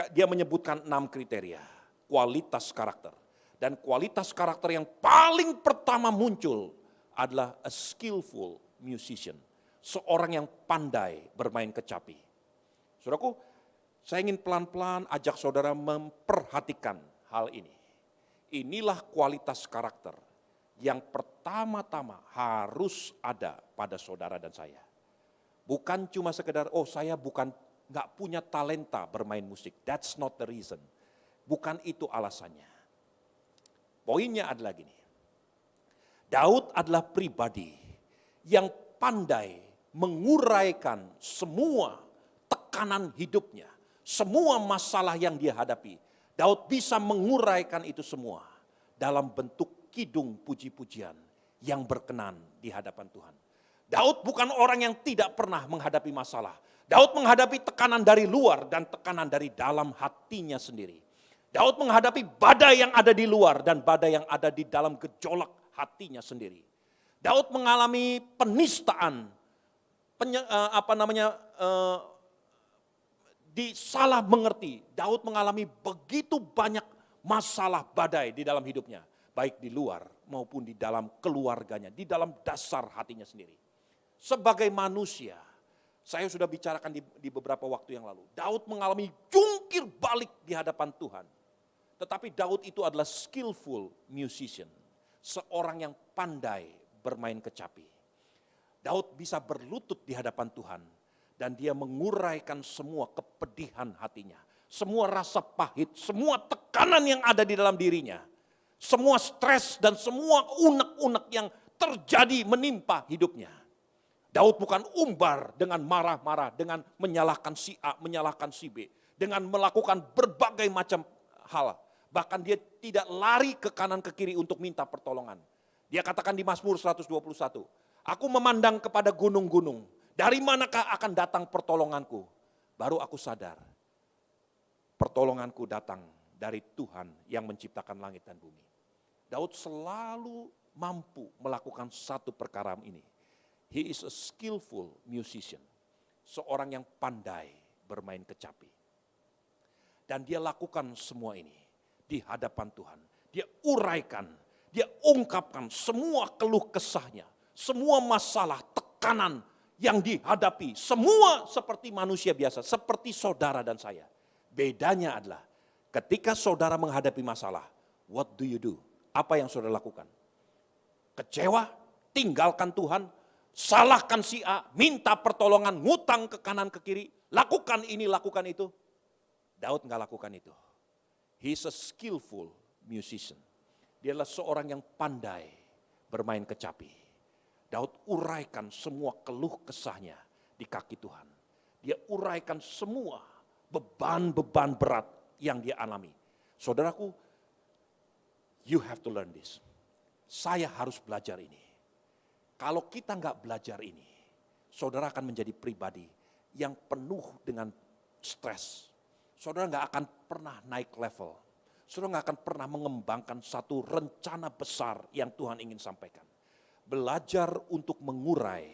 [SPEAKER 1] dia menyebutkan 6 kriteria, kualitas karakter. Dan kualitas karakter yang paling pertama muncul adalah a skillful musician. Seorang yang pandai bermain kecapi. Saudaraku, saya ingin pelan-pelan ajak saudara memperhatikan hal ini. Inilah kualitas karakter yang pertama-tama harus ada pada saudara dan saya. Bukan cuma sekedar, saya nggak punya talenta bermain musik. That's not the reason. Bukan itu alasannya. Poinnya adalah gini. Daud adalah pribadi yang pandai menguraikan semua tekanan hidupnya. Semua masalah yang dia hadapi. Daud bisa menguraikan itu semua dalam bentuk kidung puji-pujian yang berkenan di hadapan Tuhan. Daud bukan orang yang tidak pernah menghadapi masalah. Daud menghadapi tekanan dari luar dan tekanan dari dalam hatinya sendiri. Daud menghadapi badai yang ada di luar dan badai yang ada di dalam gejolak hatinya sendiri. Daud mengalami penistaan, disalah mengerti. Daud mengalami begitu banyak masalah badai di dalam hidupnya. Baik di luar maupun di dalam keluarganya, di dalam dasar hatinya sendiri. Sebagai manusia, saya sudah bicarakan di beberapa waktu yang lalu. Daud mengalami jungkir balik di hadapan Tuhan. Tetapi Daud itu adalah skillful musician. Seorang yang pandai bermain kecapi. Daud bisa berlutut di hadapan Tuhan. Dan dia menguraikan semua kepedihan hatinya. Semua rasa pahit, semua tekanan yang ada di dalam dirinya. Semua stres dan semua unek-unek yang terjadi menimpa hidupnya. Daud bukan umbar dengan marah-marah, dengan menyalahkan si A, menyalahkan si B. Dengan melakukan berbagai macam hal. Bahkan dia tidak lari ke kanan ke kiri untuk minta pertolongan. Dia katakan di Mazmur 121, aku memandang kepada gunung-gunung, dari manakah akan datang pertolonganku? Baru aku sadar, pertolonganku datang dari Tuhan yang menciptakan langit dan bumi. Daud selalu mampu melakukan satu perkara ini. He is a skillful musician. Seorang yang pandai bermain kecapi. Dan dia lakukan semua ini di hadapan Tuhan. Dia uraikan Dia ungkapkan semua keluh kesahnya, semua masalah, tekanan yang dihadapi. Semua seperti manusia biasa, seperti saudara dan saya. Bedanya adalah ketika saudara menghadapi masalah, what do you do? Apa yang saudara lakukan? Kecewa, tinggalkan Tuhan, salahkan si A, minta pertolongan, ngutang ke kanan ke kiri, lakukan ini, lakukan itu. Daud nggak lakukan itu. He's a skillful musician. Dia adalah seorang yang pandai bermain kecapi. Daud uraikan semua keluh kesahnya di kaki Tuhan. Dia uraikan semua beban-beban berat yang dia alami. Saudaraku, you have to learn this. Saya harus belajar ini. Kalau kita nggak belajar ini, saudara akan menjadi pribadi yang penuh dengan stres. Saudara nggak akan pernah naik level. Saudara nggak akan pernah mengembangkan satu rencana besar yang Tuhan ingin sampaikan. Belajar untuk mengurai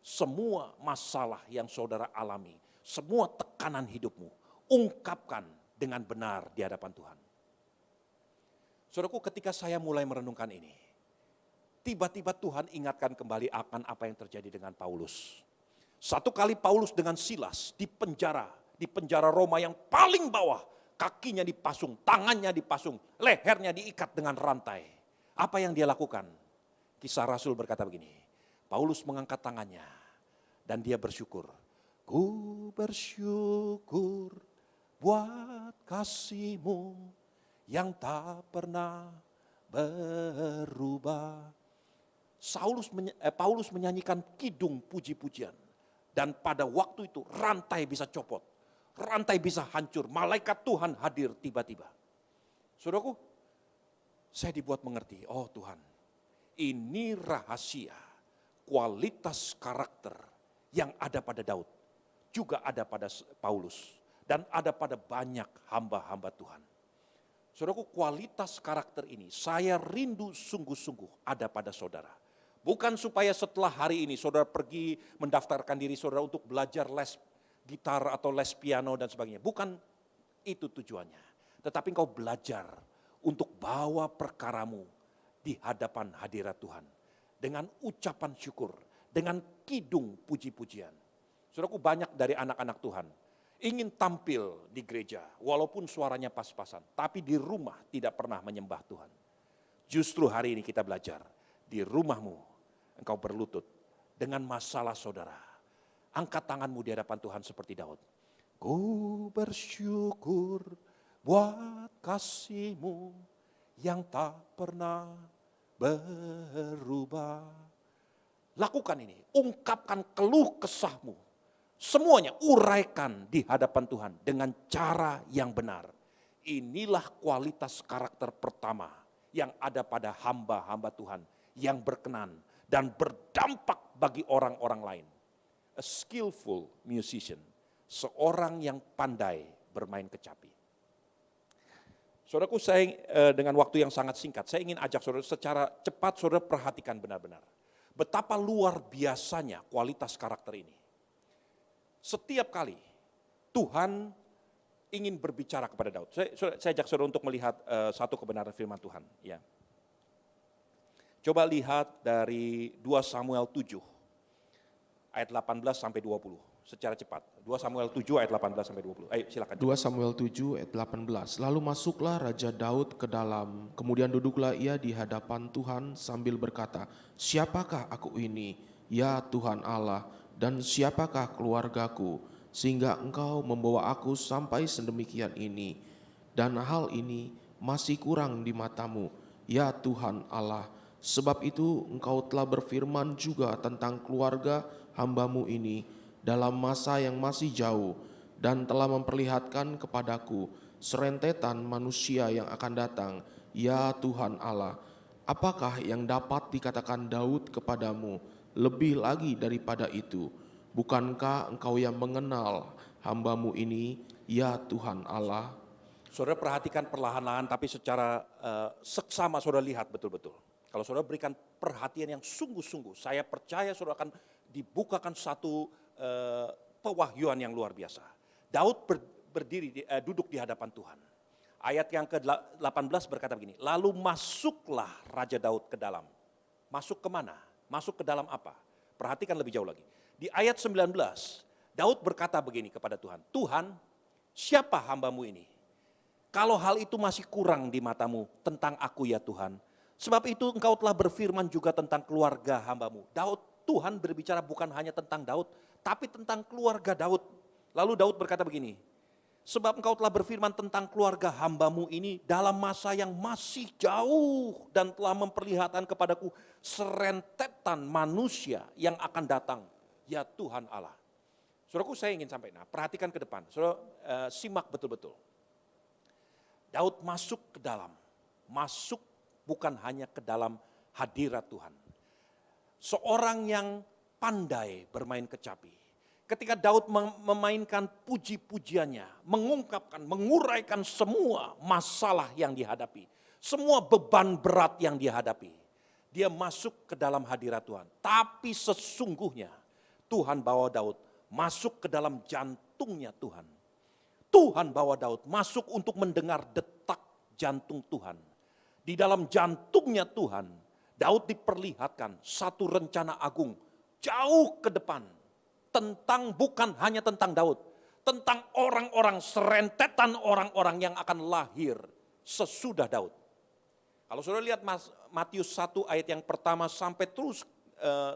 [SPEAKER 1] semua masalah yang saudara alami, semua tekanan hidupmu, ungkapkan dengan benar di hadapan Tuhan. Saudaraku, ketika saya mulai merenungkan ini, tiba-tiba Tuhan ingatkan kembali akan apa yang terjadi dengan Paulus. Satu kali Paulus dengan Silas di penjara Roma yang paling bawah, kakinya dipasung, tangannya dipasung, lehernya diikat dengan rantai. Apa yang dia lakukan? Kisah Rasul berkata begini, Paulus mengangkat tangannya dan dia bersyukur. Ku bersyukur buat kasih-Mu yang tak pernah berubah. Paulus menyanyikan kidung puji-pujian. Dan pada waktu itu rantai bisa copot. Rantai bisa hancur. Malaikat Tuhan hadir tiba-tiba. Saudaraku, saya dibuat mengerti. Oh Tuhan, ini rahasia kualitas karakter yang ada pada Daud. Juga ada pada Paulus. Dan ada pada banyak hamba-hamba Tuhan. Saudaraku, kualitas karakter ini saya rindu sungguh-sungguh ada pada saudara. Bukan supaya setelah hari ini saudara pergi mendaftarkan diri saudara untuk belajar les gitar atau les piano dan sebagainya. Bukan itu tujuannya. Tetapi engkau belajar untuk bawa perkaramu di hadapan hadirat Tuhan. Dengan ucapan syukur, dengan kidung puji-pujian. Saudaraku, banyak dari anak-anak Tuhan ingin tampil di gereja walaupun suaranya pas-pasan. Tapi di rumah tidak pernah menyembah Tuhan. Justru hari ini kita belajar di rumahmu. Engkau berlutut dengan masalah saudara. Angkat tanganmu di hadapan Tuhan seperti Daud. Ku bersyukur buat kasih-Mu yang tak pernah berubah. Lakukan ini, ungkapkan keluh kesahmu. Semuanya uraikan di hadapan Tuhan dengan cara yang benar. Inilah kualitas karakter pertama yang ada pada hamba-hamba Tuhan yang berkenan dan berdampak bagi orang-orang lain. A skillful musician, seorang yang pandai bermain kecapi. Saudaraku, saya dengan waktu yang sangat singkat, saya ingin ajak saudara secara cepat saudara perhatikan benar-benar. Betapa luar biasanya kualitas karakter ini. Setiap kali Tuhan ingin berbicara kepada Daud. Saya ajak saudara untuk melihat satu kebenaran firman Tuhan. Ya. Coba lihat dari 2 Samuel 7 ayat 18 sampai 20 secara cepat. 2 Samuel 7 ayat 18 sampai 20. Ayo silakan.
[SPEAKER 2] 2 Samuel 7 ayat 18. Lalu masuklah Raja Daud ke dalam, kemudian duduklah ia di hadapan Tuhan sambil berkata, "Siapakah aku ini, ya Tuhan Allah, dan siapakah keluargaku, sehingga Engkau membawa aku sampai sedemikian ini, dan hal ini masih kurang di matamu, ya Tuhan Allah. Sebab itu Engkau telah berfirman juga tentang keluarga hamba-Mu ini dalam masa yang masih jauh, dan telah memperlihatkan kepadaku serentetan manusia yang akan datang, ya Tuhan Allah. Apakah yang dapat dikatakan Daud kepadamu lebih lagi daripada itu? Bukankah Engkau yang mengenal hamba-Mu ini, ya Tuhan Allah?"
[SPEAKER 1] Saudara perhatikan perlahan-lahan tapi secara seksama saudara lihat betul-betul. Kalau saudara berikan perhatian yang sungguh-sungguh, saya percaya saudara akan dibukakan satu pewahyuan yang luar biasa. Daud duduk di hadapan Tuhan. Ayat yang ke-18 berkata begini, lalu masuklah Raja Daud ke dalam. Masuk kemana? Masuk ke dalam apa? Perhatikan lebih jauh lagi. Di ayat 19, Daud berkata begini kepada Tuhan, Tuhan, siapa hambamu ini? Kalau hal itu masih kurang di matamu tentang aku ya Tuhan. Sebab itu engkau telah berfirman juga tentang keluarga hambamu. Tuhan berbicara bukan hanya tentang Daud, tapi tentang keluarga Daud. Lalu Daud berkata begini, sebab engkau telah berfirman tentang keluarga hambamu ini dalam masa yang masih jauh dan telah memperlihatkan kepadaku serentetan manusia yang akan datang. Ya Tuhan Allah. Saudaraku, saya ingin sampai, perhatikan ke depan. Saudara simak betul-betul. Daud masuk ke dalam. Masuk bukan hanya ke dalam hadirat Tuhan. Seorang yang pandai bermain kecapi. Ketika Daud memainkan puji-pujiannya, mengungkapkan, menguraikan semua masalah yang dihadapi, semua beban berat yang dihadapi, dia masuk ke dalam hadirat Tuhan. Tapi sesungguhnya Tuhan bawa Daud masuk ke dalam jantungnya Tuhan. Tuhan bawa Daud masuk untuk mendengar detak jantung Tuhan. Di dalam jantungnya Tuhan, Daud diperlihatkan satu rencana agung jauh ke depan. Bukan hanya tentang Daud, tentang orang-orang, serentetan orang-orang yang akan lahir sesudah Daud. Kalau saudara lihat Matius 1 ayat yang pertama sampai terus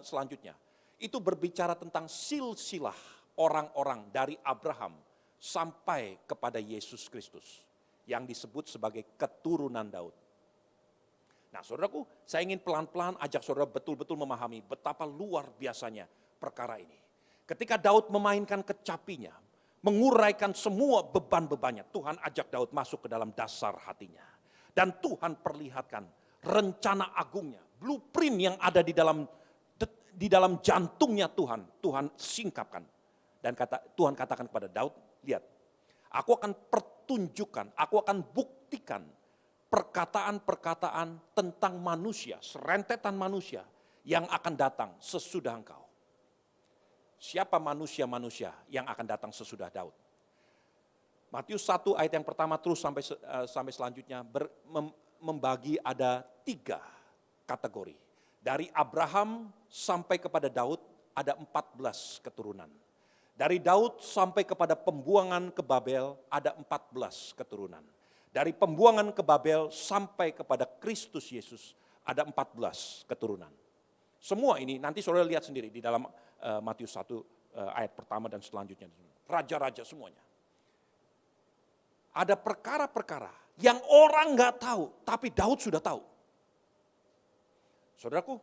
[SPEAKER 1] selanjutnya, itu berbicara tentang silsilah orang-orang dari Abraham sampai kepada Yesus Kristus yang disebut sebagai keturunan Daud. Nah saudaraku, saya ingin pelan-pelan ajak saudara betul-betul memahami betapa luar biasanya perkara ini. Ketika Daud memainkan kecapinya, menguraikan semua beban-bebannya, Tuhan ajak Daud masuk ke dalam dasar hatinya. Dan Tuhan perlihatkan rencana agungnya, blueprint yang ada di dalam jantungnya Tuhan singkapkan. Dan Tuhan katakan kepada Daud, lihat, aku akan pertunjukkan, aku akan buktikan perkataan-perkataan tentang manusia, serentetan manusia yang akan datang sesudah engkau. Siapa manusia-manusia yang akan datang sesudah Daud? Matius 1 ayat yang pertama terus sampai selanjutnya membagi ada 3 kategori. Dari Abraham sampai kepada Daud ada 14 keturunan. Dari Daud sampai kepada pembuangan ke Babel ada 14 keturunan. Dari pembuangan ke Babel sampai kepada Kristus Yesus ada 14 keturunan. Semua ini nanti saudara lihat sendiri di dalam Matius 1 ayat pertama dan selanjutnya. Raja-raja semuanya. Ada perkara-perkara yang orang nggak tahu, tapi Daud sudah tahu. Saudaraku,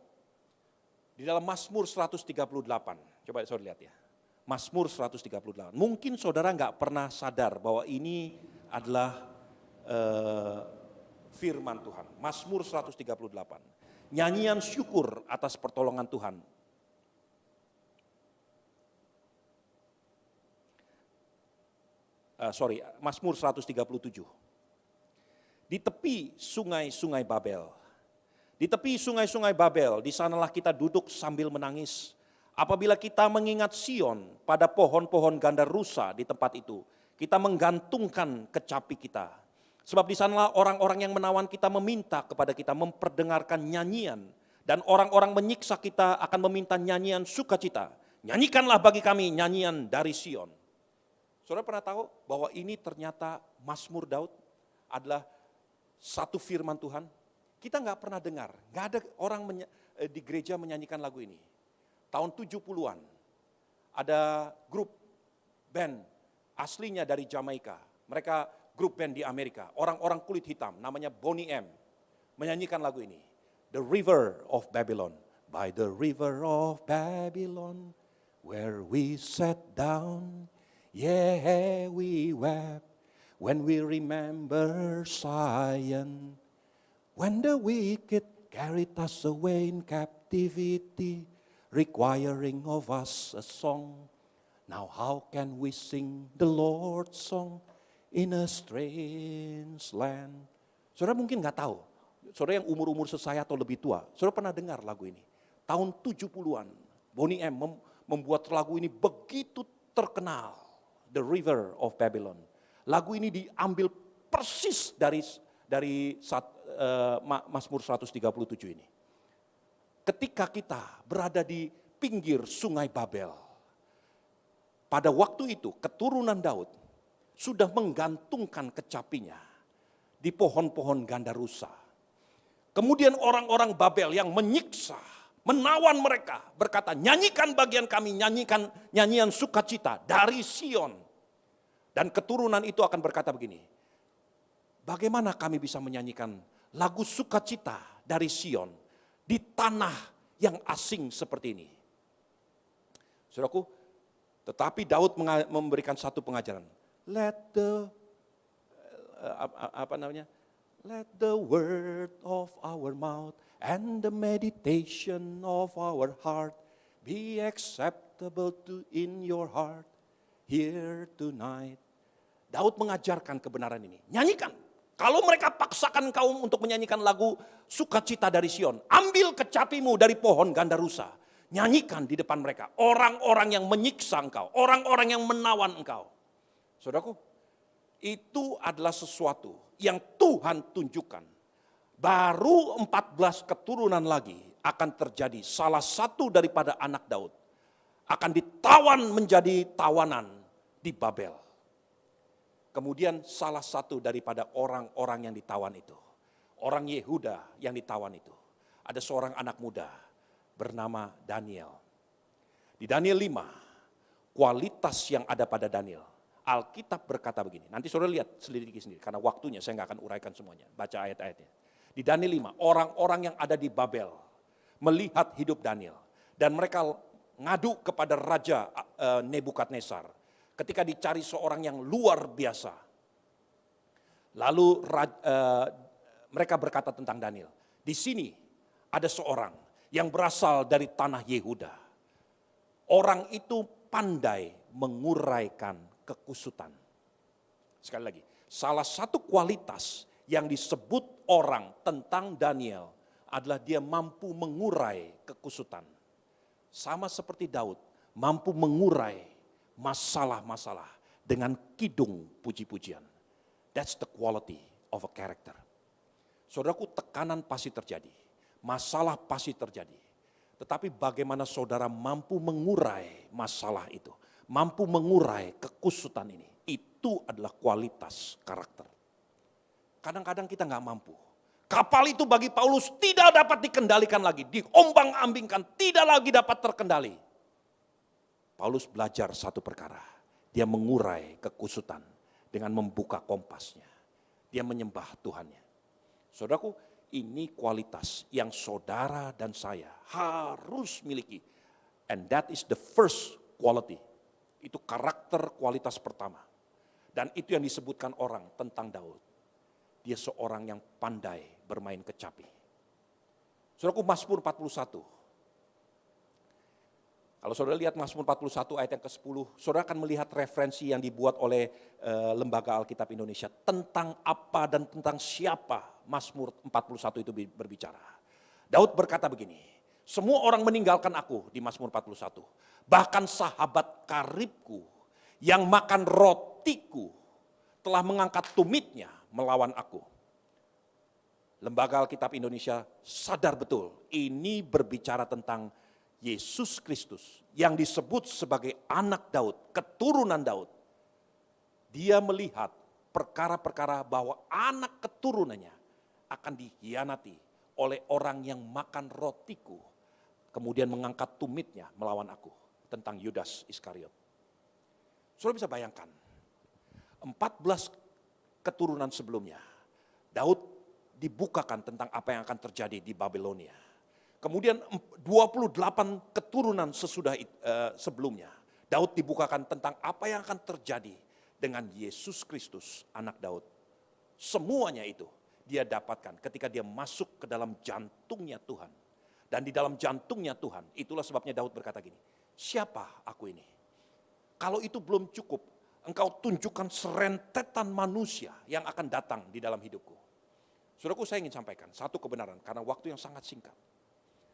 [SPEAKER 1] di dalam Mazmur 138, coba saudara lihat ya. Mazmur 138. Mungkin saudara nggak pernah sadar bahwa ini adalah firman Tuhan. Mazmur 138. Nyanyian syukur atas pertolongan Tuhan. Mazmur 137. Di tepi sungai-sungai Babel. Di tepi sungai-sungai Babel, di sanalah kita duduk sambil menangis. Apabila kita mengingat Sion pada pohon-pohon gandar rusa di tempat itu, kita menggantungkan kecapi kita. Sebab di sanalah orang-orang yang menawan kita meminta kepada kita memperdengarkan nyanyian. Dan orang-orang menyiksa kita akan meminta nyanyian sukacita. Nyanyikanlah bagi kami nyanyian dari Sion. Saudara pernah tahu bahwa ini ternyata Mazmur Daud adalah satu firman Tuhan? Kita nggak pernah dengar, nggak ada orang di gereja menyanyikan lagu ini. Tahun 70-an ada grup band aslinya dari Jamaika. Mereka grup band di Amerika, orang-orang kulit hitam namanya Boney M. Menyanyikan lagu ini. The River of Babylon. By the river of Babylon, where we sat down, yeah we wept, when we remember Zion. When the wicked carried us away in captivity, requiring of us a song. Now how can we sing the Lord's song in a strange land? Saudara mungkin nggak tahu, saudara yang umur-umur sesaya atau lebih tua, saudara pernah dengar lagu ini. Tahun 70-an, Boney M membuat lagu ini begitu terkenal, The River of Babylon. Lagu ini diambil persis dari Mazmur 137 ini. Ketika kita berada di pinggir sungai Babel, pada waktu itu keturunan Daud sudah menggantungkan kecapinya di pohon-pohon gandarusa. Kemudian orang-orang Babel yang menyiksa, menawan mereka, berkata, nyanyikan bagian kami, nyanyikan nyanyian sukacita dari Sion. Dan keturunan itu akan berkata begini, bagaimana kami bisa menyanyikan lagu sukacita dari Sion di tanah yang asing seperti ini? Saudaraku, tetapi Daud memberikan satu pengajaran. Let the word of our mouth and the meditation of our heart be acceptable in your heart here tonight. Daud mengajarkan kebenaran ini. Nyanyikan. Kalau mereka paksakan kaum untuk menyanyikan lagu sukacita dari Sion, ambil kecapimu dari pohon gandarusa. Nyanyikan di depan mereka. Orang-orang yang menyiksa engkau. Orang-orang yang menawan engkau. Saudaraku, itu adalah sesuatu yang Tuhan tunjukkan. Baru 14 keturunan lagi akan terjadi. Salah satu daripada anak Daud akan ditawan menjadi tawanan di Babel. Kemudian salah satu daripada orang-orang yang ditawan itu, orang Yehuda yang ditawan itu, ada seorang anak muda bernama Daniel. Di Daniel 5, kualitas yang ada pada Daniel, Alkitab berkata begini, nanti saudara lihat selidiki sendiri, karena waktunya saya nggak akan uraikan semuanya, baca ayat-ayatnya. Di Daniel 5, orang-orang yang ada di Babel melihat hidup Daniel, dan mereka ngadu kepada Raja Nebukadnezar, ketika dicari seorang yang luar biasa. Lalu mereka berkata tentang Daniel, di sini ada seorang yang berasal dari tanah Yehuda. Orang itu pandai menguraikan kekusutan. Sekali lagi, salah satu kualitas yang disebut orang tentang Daniel adalah dia mampu mengurai kekusutan. Sama seperti Daud, mampu mengurai masalah-masalah dengan kidung puji-pujian. That's the quality of a character. Saudaraku, tekanan pasti terjadi. Masalah pasti terjadi. Tetapi bagaimana saudara mampu mengurai masalah itu. Mampu mengurai kekusutan ini. Itu adalah kualitas karakter. Kadang-kadang kita nggak mampu. Kapal itu bagi Paulus tidak dapat dikendalikan lagi. Diombang-ambingkan, tidak lagi dapat terkendali. Paulus belajar satu perkara. Dia mengurai kekusutan dengan membuka kompasnya. Dia menyembah Tuhannya. Saudaraku, ini kualitas yang saudara dan saya harus miliki. And that is the first quality. Itu karakter kualitas pertama. Dan itu yang disebutkan orang tentang Daud. Dia seorang yang pandai bermain kecapi. Saudaraku, Mazmur 41. Kalau saudara lihat Mazmur 41 ayat yang ke-10, saudara akan melihat referensi yang dibuat oleh Lembaga Alkitab Indonesia tentang apa dan tentang siapa Mazmur 41 itu berbicara. Daud berkata begini, semua orang meninggalkan aku di Mazmur 41. Bahkan sahabat karibku yang makan rotiku telah mengangkat tumitnya melawan aku. Lembaga Alkitab Indonesia sadar betul ini berbicara tentang Yesus Kristus yang disebut sebagai anak Daud, keturunan Daud. Dia melihat perkara-perkara bahwa anak keturunannya akan dihianati oleh orang yang makan rotiku, kemudian mengangkat tumitnya melawan aku, tentang Yudas Iskariot. Saudara bisa bayangkan, 14 keturunan sebelumnya, Daud dibukakan tentang apa yang akan terjadi di Babilonia. Kemudian 28 keturunan sebelumnya, Daud dibukakan tentang apa yang akan terjadi dengan Yesus Kristus, anak Daud. Semuanya itu dia dapatkan ketika dia masuk ke dalam jantungnya Tuhan. Dan di dalam jantungnya Tuhan, itulah sebabnya Daud berkata gini, siapa aku ini? Kalau itu belum cukup, engkau tunjukkan serentetan manusia yang akan datang di dalam hidupku. Saudaraku, saya ingin sampaikan satu kebenaran, karena waktu yang sangat singkat.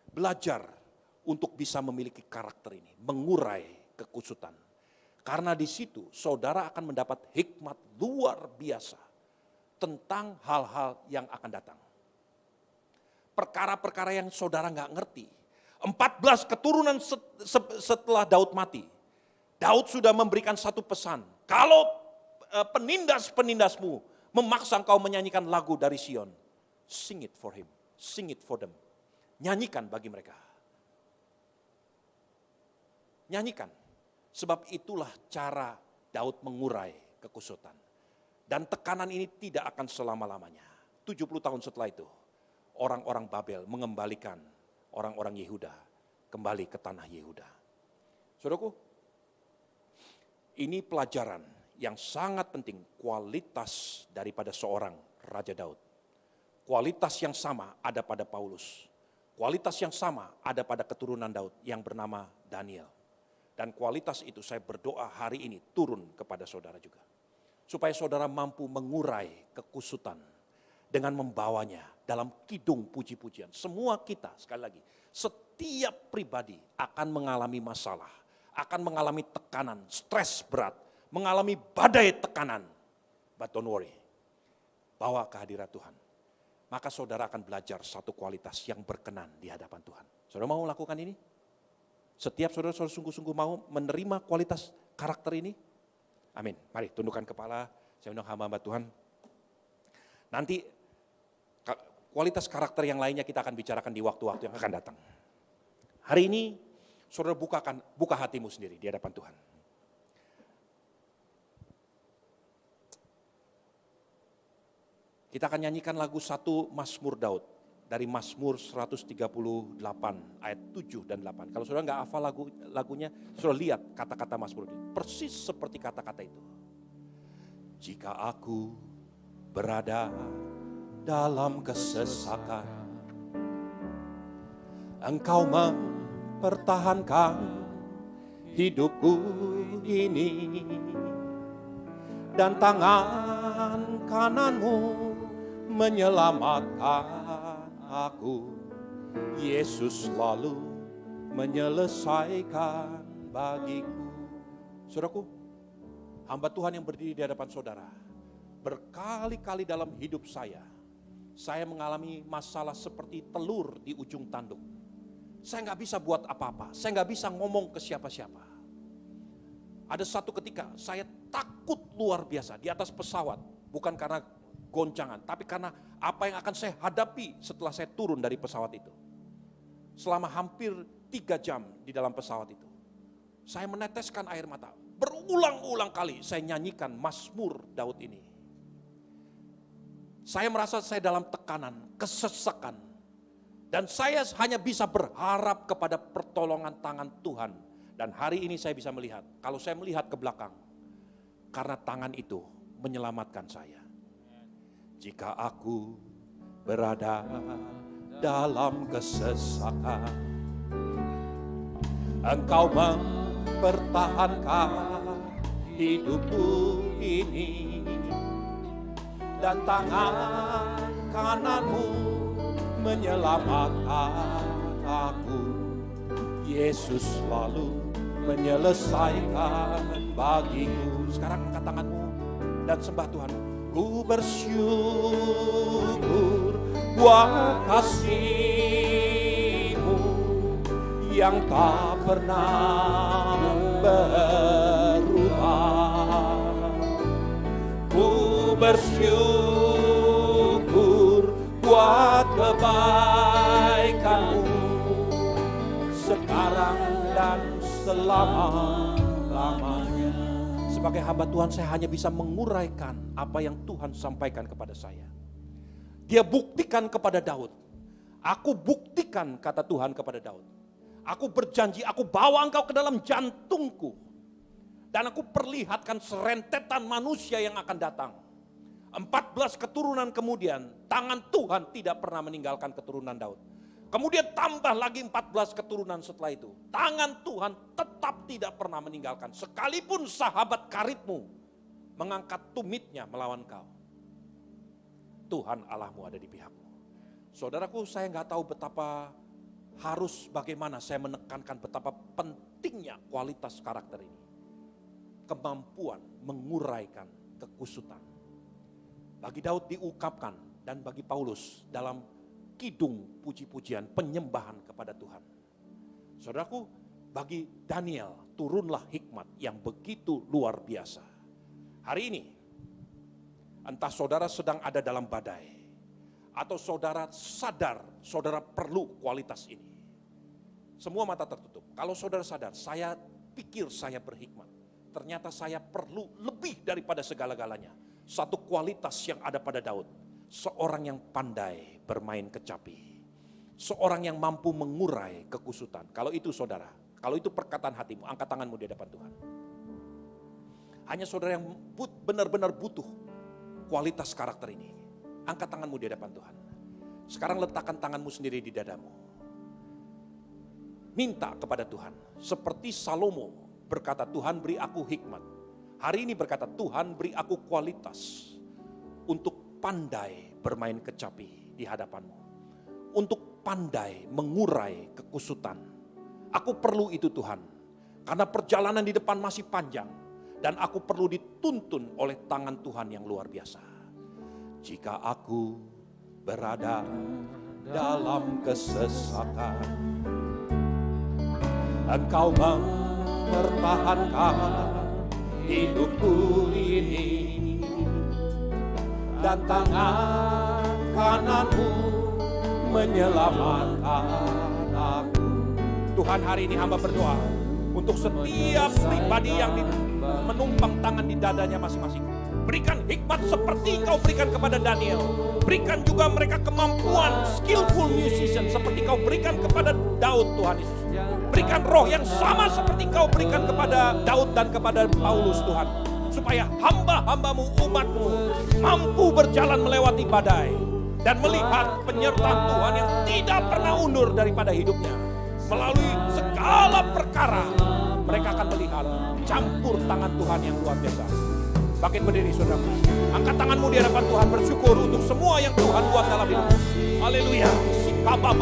[SPEAKER 1] Belajar untuk bisa memiliki karakter ini, mengurai kekusutan. Karena di situ saudara akan mendapat hikmat luar biasa tentang hal-hal yang akan datang. Perkara-perkara yang saudara nggak ngerti. 14 keturunan setelah Daud mati, Daud sudah memberikan satu pesan. Kalau penindas-penindasmu memaksa engkau menyanyikan lagu dari Sion, sing it for him, sing it for them. Nyanyikan bagi mereka. Nyanyikan. Sebab itulah cara Daud mengurai kekusutan. Dan tekanan ini tidak akan selama-lamanya. 70 tahun setelah itu, orang-orang Babel mengembalikan orang-orang Yehuda kembali ke tanah Yehuda. Saudaraku, ini pelajaran yang sangat penting, kualitas daripada seorang Raja Daud. Kualitas yang sama ada pada Paulus. Kualitas yang sama ada pada keturunan Daud yang bernama Daniel. Dan kualitas itu saya berdoa hari ini turun kepada saudara juga. Supaya saudara mampu mengurai kekusutan dengan membawanya dalam kidung puji-pujian. Semua kita, sekali lagi, setiap pribadi akan mengalami masalah, akan mengalami tekanan, stres berat, mengalami badai tekanan. But don't worry, bawa kehadirat Tuhan. Maka saudara akan belajar satu kualitas yang berkenan di hadapan Tuhan. Saudara mau lakukan ini? Setiap saudara sungguh-sungguh mau menerima kualitas karakter ini? Amin. Mari tundukkan kepala, saya undang hamba-hamba Tuhan. Nanti kualitas karakter yang lainnya kita akan bicarakan di waktu-waktu yang akan datang. Hari ini saudara buka hatimu sendiri di hadapan Tuhan. Kita akan nyanyikan lagu satu Mazmur Daud. Dari Mazmur 138 ayat 7 dan 8. Kalau saudara nggak hafal lagunya, saudara lihat kata-kata Mazmur ini. Persis seperti kata-kata itu. Jika aku berada dalam kesesakan, Engkau mempertahankan hidupku ini, dan tangan kananmu menyelamatkan aku. Yesus selalu menyelesaikan bagiku. Saudaraku, hamba Tuhan yang berdiri di hadapan saudara, berkali-kali dalam hidup saya mengalami masalah seperti telur di ujung tanduk. Saya nggak bisa buat apa-apa, saya nggak bisa ngomong ke siapa-siapa. Ada satu ketika saya takut luar biasa di atas pesawat, bukan karena goncangan, tapi karena apa yang akan saya hadapi setelah saya turun dari pesawat itu. Selama hampir 3 jam di dalam pesawat itu, saya meneteskan air mata. Berulang-ulang kali saya nyanyikan Mazmur Daud ini. Saya merasa saya dalam tekanan, kesesakan. Dan saya hanya bisa berharap kepada pertolongan tangan Tuhan. Dan hari ini saya bisa melihat, kalau saya melihat ke belakang, karena tangan itu menyelamatkan saya. Jika aku berada dalam kesesakan, Engkau mempertahankan hidupku ini, dan tangan kananmu menyelamatkan aku. Yesus selalu menyelesaikan bagiku. Sekarang angkat tanganmu dan sembah Tuhan. Ku bersyukur buat kasih-Mu yang tak pernah berubah. Ku bersyukur buat kebaikan-Mu sekarang dan selama-lamanya. Sebagai hamba Tuhan, saya hanya bisa menguraikan apa yang Tuhan sampaikan kepada saya. Dia buktikan kepada Daud. Aku buktikan, kata Tuhan kepada Daud. Aku berjanji, aku bawa engkau ke dalam jantungku. Dan aku perlihatkan serentetan manusia yang akan datang. 14 keturunan kemudian, tangan Tuhan tidak pernah meninggalkan keturunan Daud. Kemudian tambah lagi 14 keturunan setelah itu. Tangan Tuhan tetap tidak pernah meninggalkan. Sekalipun sahabat karibmu mengangkat tumitnya melawan kau, Tuhan Allahmu ada di pihakmu. Saudaraku, saya nggak tahu betapa bagaimana saya menekankan betapa pentingnya kualitas karakter ini. Kemampuan menguraikan kekusutan. Bagi Daud diungkapkan dan bagi Paulus dalam kidung puji-pujian penyembahan kepada Tuhan. Saudaraku, bagi Daniel turunlah hikmat yang begitu luar biasa. Hari ini, entah saudara sedang ada dalam badai, atau saudara sadar saudara perlu kualitas ini. Semua mata tertutup. Kalau saudara sadar, saya pikir saya berhikmat. Ternyata saya perlu lebih daripada segala-galanya. Satu kualitas yang ada pada Daud. Seorang yang pandai bermain kecapi. Seorang yang mampu mengurai kekusutan. Kalau itu saudara, kalau itu perkataan hatimu, angkat tanganmu di hadapan Tuhan. Hanya saudara yang benar-benar butuh kualitas karakter ini. Angkat tanganmu di hadapan Tuhan. Sekarang letakkan tanganmu sendiri di dadamu. Minta kepada Tuhan. Seperti Salomo berkata, Tuhan beri aku hikmat. Hari ini berkata, Tuhan beri aku kualitas untuk pandai bermain kecapi di hadapanmu. Untuk pandai mengurai kekusutan. Aku perlu itu Tuhan. Karena perjalanan di depan masih panjang. Dan aku perlu dituntun oleh tangan Tuhan yang luar biasa. Jika aku berada dalam kesesakan, Engkau mempertahankan hidupku ini, dan tangan kananmu menyelamatkan aku. Tuhan, hari ini hamba berdoa untuk setiap pribadi yang menumpang tangan di dadanya masing-masing. Berikan hikmat seperti Engkau berikan kepada Daniel. Berikan juga mereka kemampuan skillful musician seperti Engkau berikan kepada Daud, Tuhan Yesus. Berikan roh yang sama seperti Engkau berikan kepada Daud dan kepada Paulus, Tuhan. Supaya hamba-hambamu, umatmu mampu berjalan melewati badai. Dan melihat penyertaan Tuhan yang tidak pernah undur daripada hidupnya. Melalui segala perkara mereka akan melihat campur tangan Tuhan yang luar biasa. Bangkit berdiri saudara. Angkat tanganmu di hadapan Tuhan, bersyukur untuk semua yang Tuhan buat dalam hidupmu. Haleluya. Si Bapa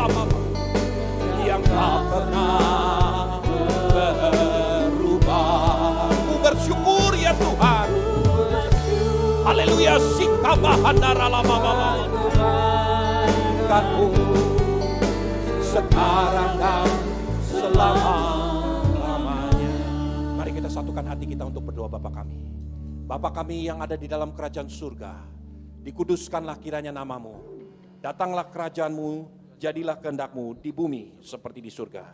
[SPEAKER 1] yang tak pernah berubah. Ku bersyukur ya Tuhan. Haleluya. Si Kabahana lama Kanku sekarang dan selama-lamanya. Mari kita satukan hati kita untuk berdoa. Bapa kami, Bapa kami yang ada di dalam kerajaan surga, dikuduskanlah kiranya namamu. Datanglah kerajaanmu, jadilah kehendakmu di bumi seperti di surga.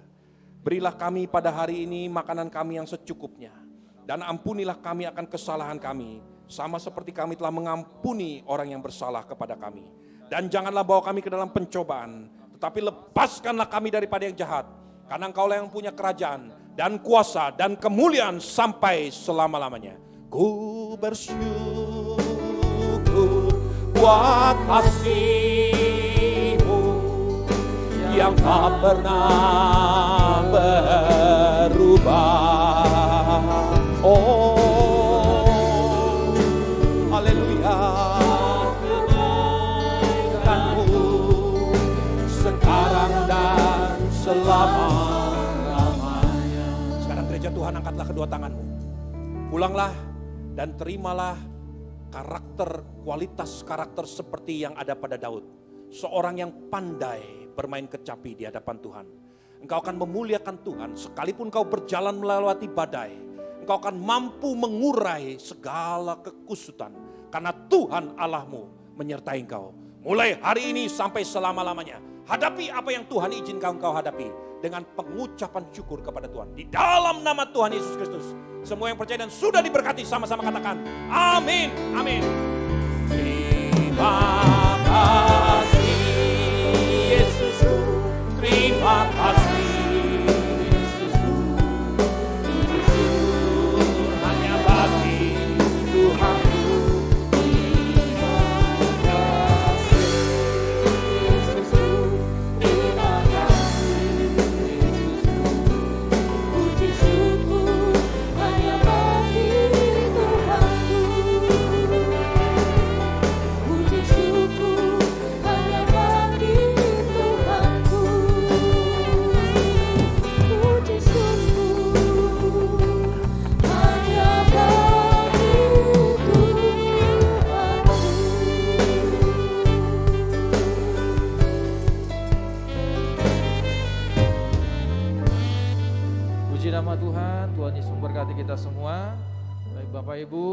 [SPEAKER 1] Berilah kami pada hari ini makanan kami yang secukupnya. Dan ampunilah kami akan kesalahan kami, sama seperti kami telah mengampuni orang yang bersalah kepada kami. Dan janganlah bawa kami ke dalam pencobaan, tetapi lepaskanlah kami daripada yang jahat. Karena Engkaulah yang punya kerajaan dan kuasa dan kemuliaan sampai selama-lamanya. Ku bersyukur buat kasih-Mu yang tak pernah berubah. Oh, haleluya. Sekarang dan selama-lamanya. Sekarang gereja Tuhan, angkatlah kedua tanganmu. Pulanglah dan terimalah kualitas karakter seperti yang ada pada Daud. Seorang yang pandai bermain kecapi di hadapan Tuhan. Engkau akan memuliakan Tuhan sekalipun kau berjalan melewati badai. Engkau akan mampu mengurai segala kekusutan. Karena Tuhan Allahmu menyertai engkau. Mulai hari ini sampai selama-lamanya. Hadapi apa yang Tuhan izinkan engkau hadapi dengan pengucapan syukur kepada Tuhan. Di dalam nama Tuhan Yesus Kristus. Semua yang percaya dan sudah diberkati sama-sama katakan amin. Amin. Terima kasih Yesusku. Terima kasih Yesusku. Hanya bagi Tuhanku.
[SPEAKER 3] memberkati kita semua. Baik Bapak Ibu,